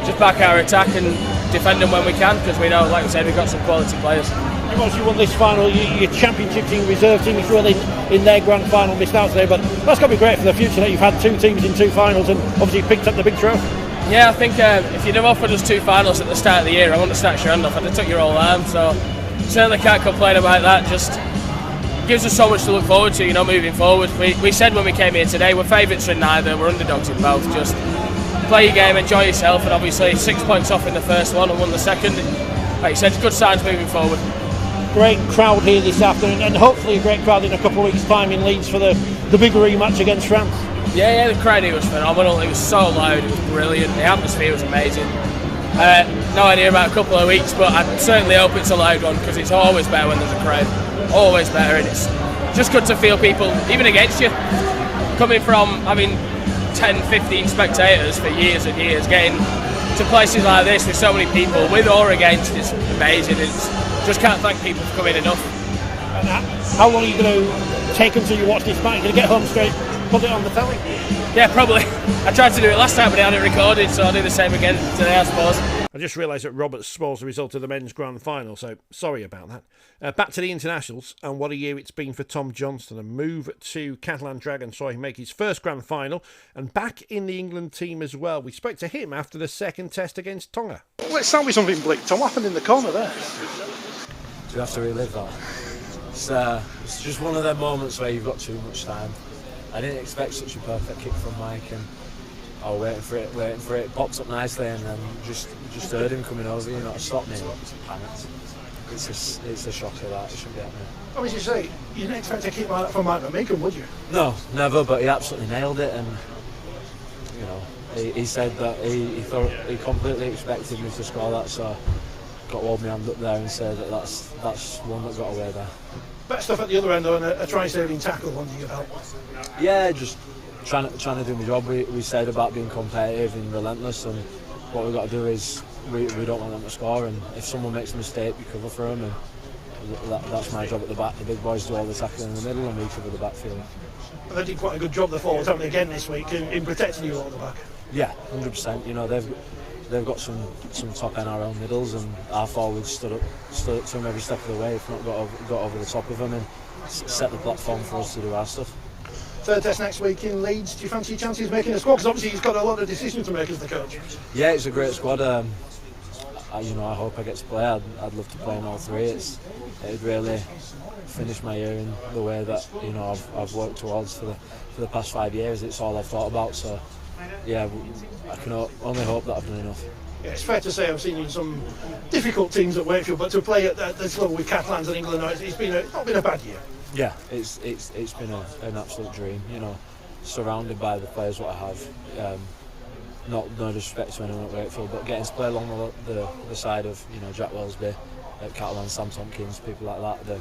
just back our attack and defend them when we can, because we know, like I said, we've got some quality players. You obviously won this final. Your championship team, reserve team, is really in their grand final, missed out today. But that's got to be great for the future that you've had 2 teams in 2 finals and obviously picked up the big trophy. Yeah, I think if you'd have offered us 2 finals at the start of the year, I wouldn't have snatched your hand off. I'd have took your whole arm. So certainly can't complain about that. Just gives us so much to look forward to, moving forward. We said when we came here today, we're favourites in neither, we're underdogs in both. Just play your game, enjoy yourself, and obviously 6 points off in the first one and won the second. Like you said, good signs moving forward. Great crowd here this afternoon, and hopefully a great crowd in a couple of weeks' time in Leeds for the big rematch against France. Yeah, the crowd here was phenomenal. It was so loud, it was brilliant. The atmosphere was amazing. No idea about a couple of weeks, but I certainly hope it's a loud one, because it's always better when there's a crowd. Always better, and it's just good to feel people, even against you, coming from having 10, 15 spectators for years and years, getting to places like this with so many people, with or against, is amazing. Just can't thank people for coming enough. And how long are you going to take until you watch this match? You're going to get home straight, put it on the telly? Yeah, probably. I tried to do it last time, but I had it recorded, so I'll do the same again today, I suppose. I just realised that Roberts spoils the result of the men's grand final, so sorry about that. Back to the internationals, and what a year it's been for Tom Johnstone. A move to Catalan Dragons saw him make his first grand final, and back in the England team as well. We spoke to him after the second test against Tonga. Let's start with something bleak. Tom, what happened in the corner there? Do you have to relive that? It's just one of them moments where you've got too much time. I didn't expect such a perfect kick from Mike, and I was waiting for it, popped up nicely, and then just heard him coming over, to stop me. Panicked. It's a shocker that it shouldn't be happening. What did you say? You didn't expect a kick like that from Mike McMeekan, would you? No, never, but he absolutely nailed it, and he said that he thought he completely expected me to score that, so got to hold my hand up there and say that that's one that got away there. Better stuff at the other end though, and a try-saving tackle under your belt. Yeah, just trying to do my job. We said about being competitive and relentless, and what we've got to do is we don't want them to score, and if someone makes a mistake, we cover for them, and that's my job at the back. The big boys do all the tackling in the middle, and we cover the backfield. They did quite a good job, the forwards, haven't they, again this week in protecting you all the back? Yeah, 100%. They've got some top NRL middles, and our forwards stood up to them every step of the way, if not got over the top of them, and set the platform for us to do our stuff. Third test next week in Leeds. Do you fancy your chances of making a squad? Because obviously he's got a lot of decisions to make as the coach. Yeah, it's a great squad. I hope I get to play. I'd love to play in all three. It'd really finish my year in the way that I've worked towards for the past 5 years. It's all I've thought about. So yeah, I can only hope that I've done enough. Yeah, it's fair to say I've seen you in some difficult teams at Wakefield, but to play at this level with Catalans and England, it's not been a bad year. Yeah, it's been an absolute dream. Surrounded by the players what I have. No disrespect to anyone at Wakefield, but getting to play along the side of Jack Wellesby, Catalan, Sam Tompkins, people like that.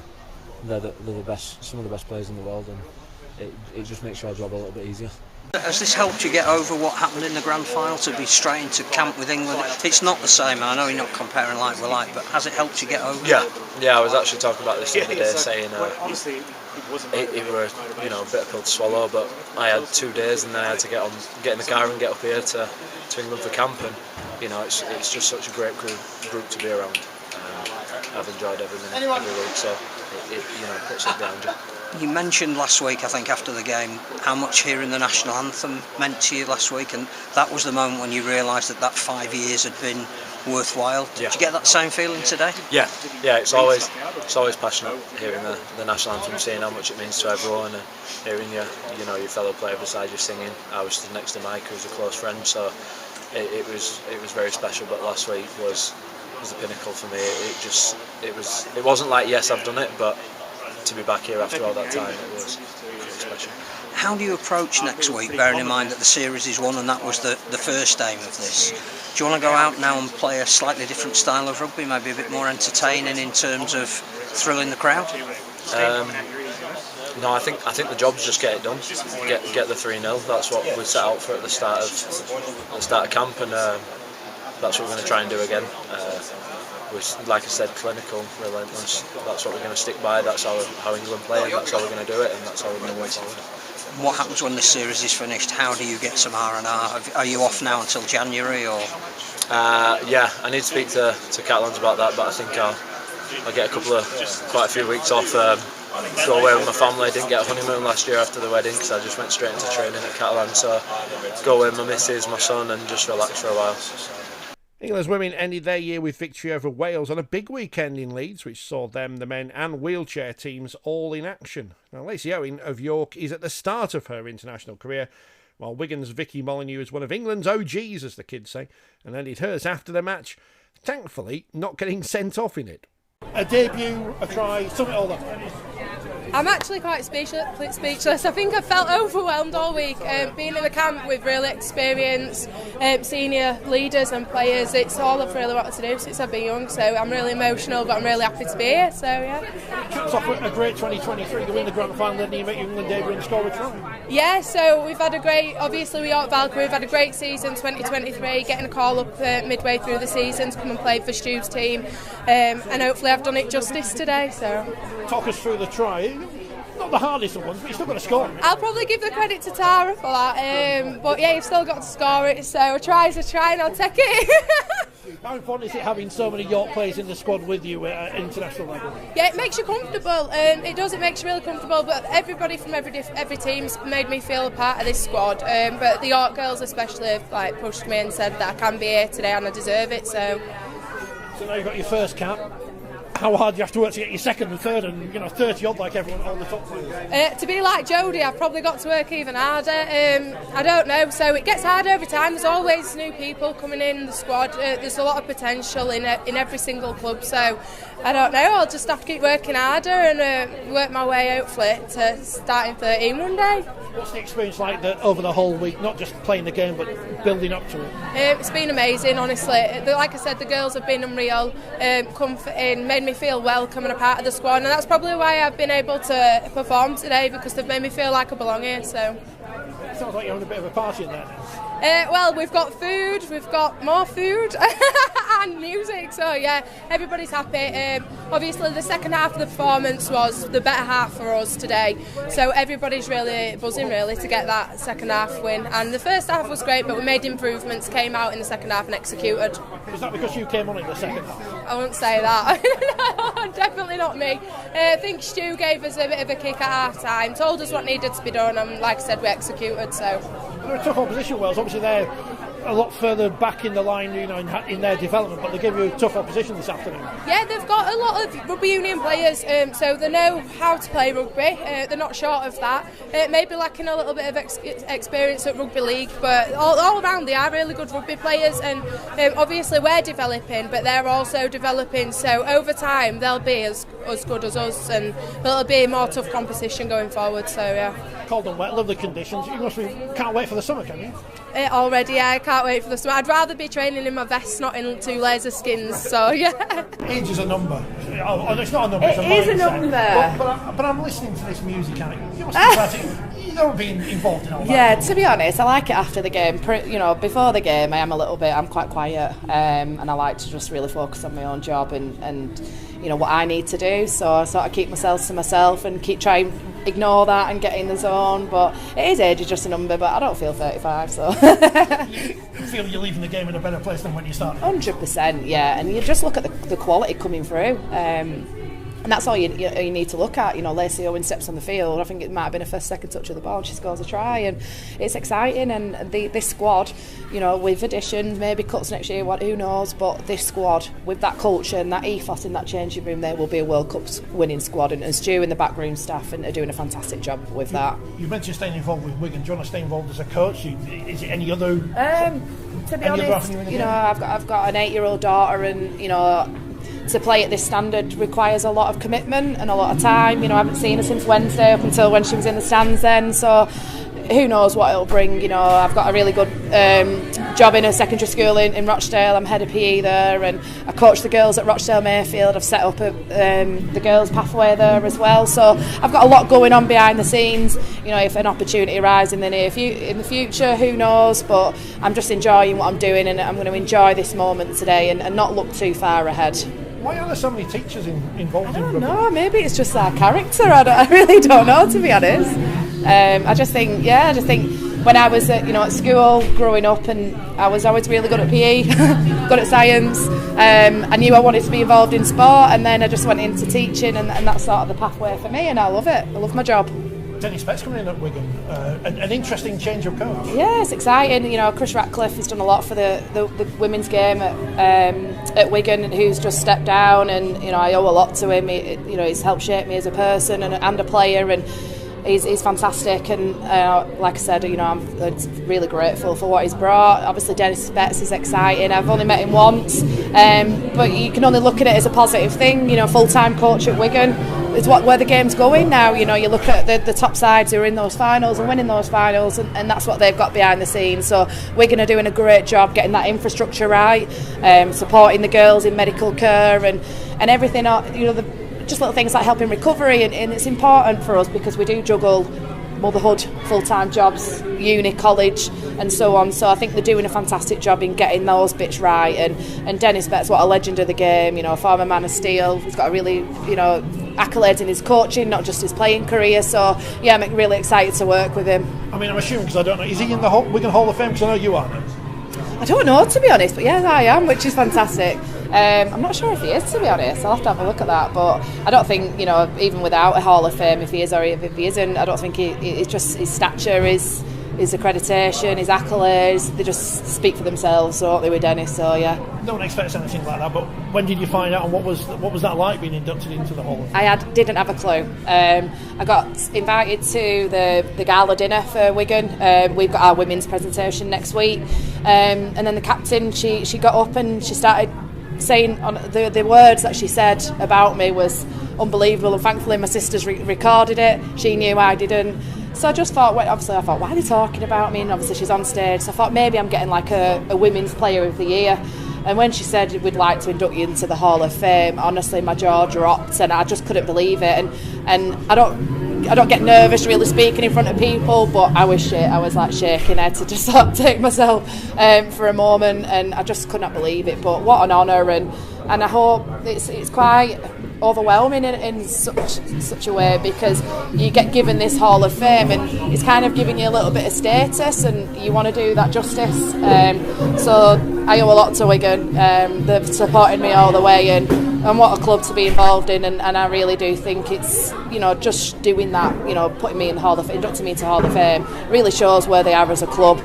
They're the best, some of the best players in the world, and it just makes your job a little bit easier. Has this helped you get over what happened in the grand final to be straight into camp with England? It's not the same, I know you're not comparing like with like, but has it helped you get over it? Yeah, I was actually talking about this the other day, saying it were a bit of pill to swallow, but I had 2 days and I had to get in the car and get up here to England for camp, and it's just such a great group to be around. I've enjoyed every minute, every week, so it puts it behind you. You mentioned last week, I think, after the game, how much hearing the national anthem meant to you last week, and that was the moment when you realised that 5 years had been worthwhile. Did you get that same feeling today? Yeah. It's always passionate hearing the national anthem, seeing how much it means to everyone, and hearing your fellow player beside you singing. I was stood next to Mike, who's a close friend, so it was very special. But last week was the pinnacle for me. It wasn't like, yes, I've done it, but to be back here after all that time, it was really special. How do you approach next week, bearing in mind that the series is won and that was the first aim of this? Do you want to go out now and play a slightly different style of rugby, maybe a bit more entertaining in terms of thrilling the crowd? No, I think the job's just get it done, get the 3-0. That's what we set out for at the start of camp, and that's what we're going to try and do again. Like I said, clinical, relentless. That's what we're going to stick by. That's how England play, and that's how we're going to do it, and that's how we're going to work forward. What happens when this series is finished? How do you get some R&R? Are you off now until January, or? Yeah, I need to speak to Catalans about that, but I think I'll get quite a few weeks off. Go away with my family. I didn't get a honeymoon last year after the wedding because I just went straight into training at Catalan. So go away with my missus, my son, and just relax for a while. England's women ended their year with victory over Wales on a big weekend in Leeds, which saw them, the men and wheelchair teams all in action. Now, Lacey Owen of York is at the start of her international career, while Wigan's Vicky Molyneux is one of England's OGs, as the kids say, and ended hers after the match, thankfully not getting sent off in it. A debut, a try, sum it all up. I'm actually quite speechless. I think I felt overwhelmed all week. Being in the camp with really experienced senior leaders and players, it's all I've really wanted to do since I've been young. So I'm really emotional, but I'm really happy to be here. So yeah. Caps off a great 2023. You win the grand final, and you make your England debut and score a try. Yeah, so we've had a great, obviously we York Valkyrie, we've had a great season 2023, getting a call up midway through the season to come and play for Stu's team, and hopefully I've done it justice today. So talk us through the try. Not the hardest of ones, but you've still got to score. I'll probably give the credit to Tara for that, but yeah, you've still got to score it, so a try's a try and I'll take it. How How important is it having so many York players in the squad with you at international level? Yeah, it makes you comfortable. It does. It makes you really comfortable. But everybody from every team's made me feel a part of this squad. But the York girls especially have like pushed me and said that I can be here today and I deserve it. So now you've got your first cap. How hard do you have to work to get your second and third and 30 odd like everyone on the top players? To be like Jodie, I've probably got to work even harder. I don't know, so it gets harder every time. There's always new people coming in the squad. There's a lot of potential in every single club, so I don't know, I'll just have to keep working harder and work my way hopefully to starting 13 one day. What's the experience like over the whole week, not just playing the game but building up to it? It's been amazing, honestly. Like I said, the girls have been unreal, comforting, made me feel welcome and a part of the squad, and that's probably why I've been able to perform today, because they've made me feel like I belong here. So it sounds like you're having a bit of a party in there now. Well, we've got food, we've got more food and music, so yeah, everybody's happy. Obviously the second half of the performance was the better half for us today, so everybody's really buzzing really to get that second half win, and the first half was great, but we made improvements, came out in the second half and executed. Was that because you came on in the second half? I wouldn't say that. No, definitely not me. I think Stu gave us a bit of a kick at half time, told us what needed to be done, and like I said, we executed. So they're a tough opposition, Wales. Obviously they're a lot further back in the line, in their development, but they give you a tough opposition this afternoon. Yeah, they've got a lot of rugby union players, so they know how to play rugby. They're not short of that. Maybe lacking a little bit of experience at Rugby League, but all around they are really good rugby players, and obviously we're developing, but they're also developing, so over time they'll be as good as us, and it'll be more tough competition going forward. So yeah. Cold and wet, lovely conditions. You can't wait for the summer, can you? Already, yeah, I can't wait for the summer. I'd rather be training in my vest, not in 2 layers of skins, so yeah. Age is a number. Oh, it's not a number, it's a mindset. It is a number. But I'm listening to this music, and you must be don't be involved in all that. Yeah, to be honest, I like it after the game. Before the game, I'm quite quiet, and I like to just really focus on my own job and what I need to do. So I sort of keep myself to myself and keep trying ignore that and get in the zone. But age is just a number, but I don't feel 35, so. You feel you're leaving the game in a better place than when you started? 100%, yeah, and you just look at the quality coming through. And that's all you need to look at. Lacey Owen steps on the field. I think it might have been her first, second touch of the ball. She scores a try, and it's exciting. And this squad, with additions, maybe cuts next year, who knows? But this squad, with that culture and that ethos in that changing room, there will be a World Cup winning squad. And Stu and the backroom staff are doing a fantastic job with that. You mentioned staying involved with Wigan. Do you want to stay involved as a coach? Is it any other? To be honest, I've got an 8-year-old daughter, and to play at this standard requires a lot of commitment and a lot of time. I haven't seen her since Wednesday up until when she was in the stands then, so who knows what it'll bring. I've got a really good job in a secondary school in Rochdale. I'm head of PE there, and I coach the girls at Rochdale Mayfield. I've set up the girls pathway there as well, so I've got a lot going on behind the scenes. If an opportunity arises in the future, who knows, but I'm just enjoying what I'm doing, and I'm going to enjoy this moment today and not look too far ahead. Why are there so many teachers involved in rugby? No, maybe it's just our character. I really don't know, to be honest. I just think when I was at school growing up, and I was always really good at PE, good at science. I knew I wanted to be involved in sport, and then I just went into teaching, and that's sort of the pathway for me, and I love it. I love my job. Dennis Betts coming in at Wigan, an interesting change of coach. Yeah, it's exciting. Chris Ratcliffe has done a lot for the women's game at Wigan, who's just stepped down, and I owe a lot to him. He's helped shape me as a person and a player, and he's fantastic. And like I said, I'm really grateful for what he's brought. Obviously, Dennis Betts is exciting. I've only met him once, but you can only look at it as a positive thing. Full-time coach at Wigan is where the game's going now. You look at the top sides who are in those finals and winning those finals, and that's what they've got behind the scenes. So Wigan are doing a great job getting that infrastructure right, supporting the girls in medical care and everything. Just little things like helping recovery, and it's important for us because we do juggle motherhood, full-time jobs, uni, college, and so on. So I think they're doing a fantastic job in getting those bits right. And Dennis Betts, what a legend of the game, former man of steel. He's got a really, accolades in his coaching, not just his playing career. So yeah, I'm really excited to work with him. I'm assuming, because I don't know, is he in the Wigan Hall of Fame? Because I know you are. I don't know, to be honest, but yeah, I am, which is fantastic. I'm not sure if he is, to be honest. I'll have to have a look at that, but I don't think, you know, even without a Hall of Fame, if he is or if he isn't, I don't think it's just his stature, his accreditation, his accolades, they just speak for themselves, don't they, with Dennis? So yeah. No one expects anything like that, but when did you find out, and what was that like, being inducted into the Hall of Fame? I didn't have a clue. I got invited to the gala dinner for Wigan. We've got our women's presentation next week, and then the captain, she got up and she started saying on the words that she said about me was unbelievable, and thankfully my sisters recorded it. She knew, I didn't. So I just thought, why are they talking about me? And obviously she's on stage, so I thought maybe I'm getting like a Women's Player of the Year. And when she said we'd like to induct you into the Hall of Fame, honestly my jaw dropped and I just couldn't believe it. And I don't get nervous really speaking in front of people, but I was like shaking head to just sort of take myself for a moment, and I just could not believe it. But what an honour, and I hope it's quite overwhelming in such a way, because you get given this Hall of Fame and it's kind of giving you a little bit of status, and you want to do that justice. So I owe a lot to Wigan. They've supported me all the way, and what a club to be involved in, and I really do think it's, you know, just doing that, you know, putting me in the Hall of Fame, inducting me into Hall of Fame, really shows where they are as a club.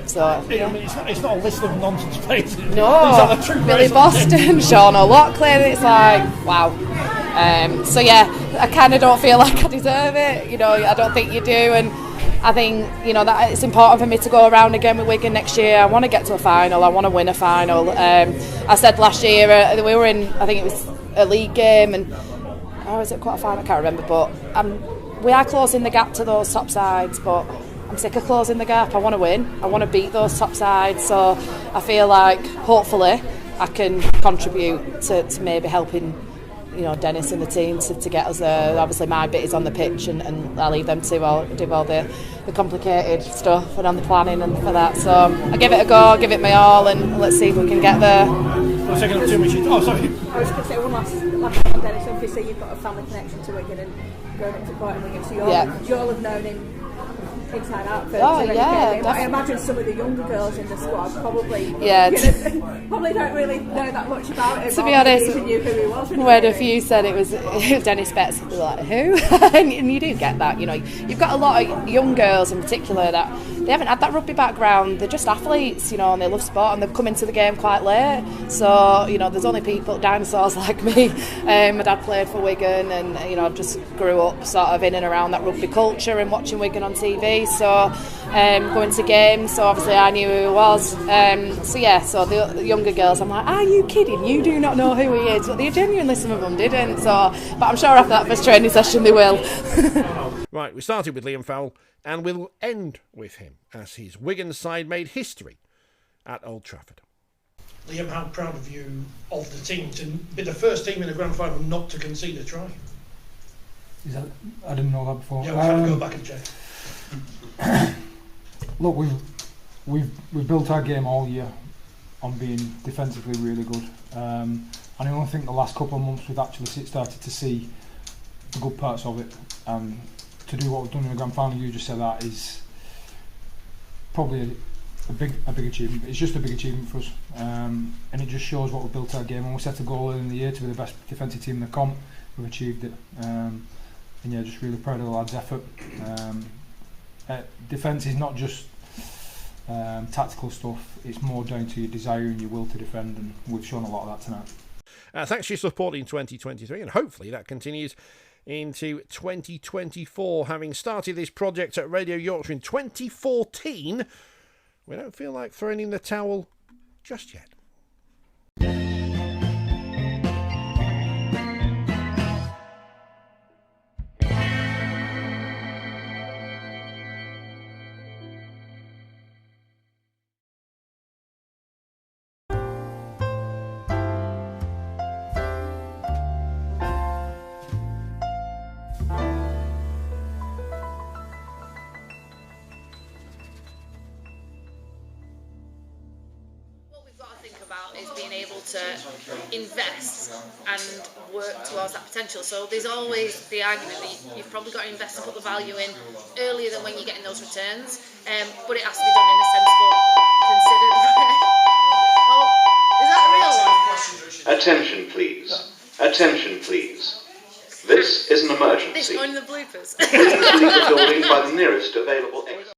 So yeah. I mean, it's not a list of nonsense places. No, Billy Boston, Sean O'Loughlin, it's like, wow. So yeah, I kind of don't feel like I deserve it, you know, I don't think you do, and I think, you know, that it's important for me to go around again with Wigan next year. I want to get to a final, I want to win a final. I said last year, we were in, I think it was a league game, and was it quarter final? I can't remember, but we are closing the gap to those top sides, but I'm sick of closing the gap. I want to win. I want to beat those top sides. So I feel like hopefully I can contribute to maybe helping, you know, Dennis and the team to get us there. Obviously my bit is on the pitch, and I leave them to do all the complicated stuff and on the planning and for that. So I give it a go, give it my all, and let's see if we can get there. We're taking up too much. Oh, sorry. I was going to say one last thing on Dennis. Obviously you've got a family connection to Wigan and going up to Coyd and Wigan, so you all have known him inside out for I imagine some of the younger girls in the squad probably probably don't really know that much about him. To be honest, even knew who he was when a few said it was Dennis Betts, they were like, who? and you do get that, you know. You've got a lot of young girls in particular that they haven't had that rugby background, they're just athletes, you know, and they love sport, and they've come into the game quite late. So, you know, there's only dinosaurs like me. My dad played for Wigan, and, you know, just grew up sort of in and around that rugby culture and watching Wigan on TV. So going to games, so obviously I knew who he was. So the younger girls, I'm like, are you kidding? You do not know who he is? But they genuinely, some of them didn't. So, but I'm sure after that first training session they will. Right, we started with Liam Farrell, and we'll end with him as his Wigan side made history at Old Trafford. Liam, how proud of you of the team to be the first team in the grand final not to concede a try? I didn't know that before. Yeah, we'll have to go back and check. Look, we've built our game all year on being defensively really good, and I only think the last couple of months we've actually started to see the good parts of it. To do what we've done in the grand final, you just said that, is probably a big achievement. It's just a big achievement for us, and it just shows what we built our game. And we set a goal in the year to be the best defensive team in the comp. We've achieved it, and yeah, just really proud of the lads' effort. Defence is not just tactical stuff, it's more down to your desire and your will to defend, and we've shown a lot of that tonight. Thanks for supporting 2023, and hopefully that continues into 2024. Having started this project at Radio Yorkshire in 2014, we don't feel like throwing in the towel just yet. To invest and work towards that potential. So there's always the argument that you've probably got to invest and put the value in earlier than when you're getting those returns, but it has to be done in a sensible, considered way. Attention, please. Attention, please. This is an emergency. This on the bloopers. Please leave the building by the nearest available exit.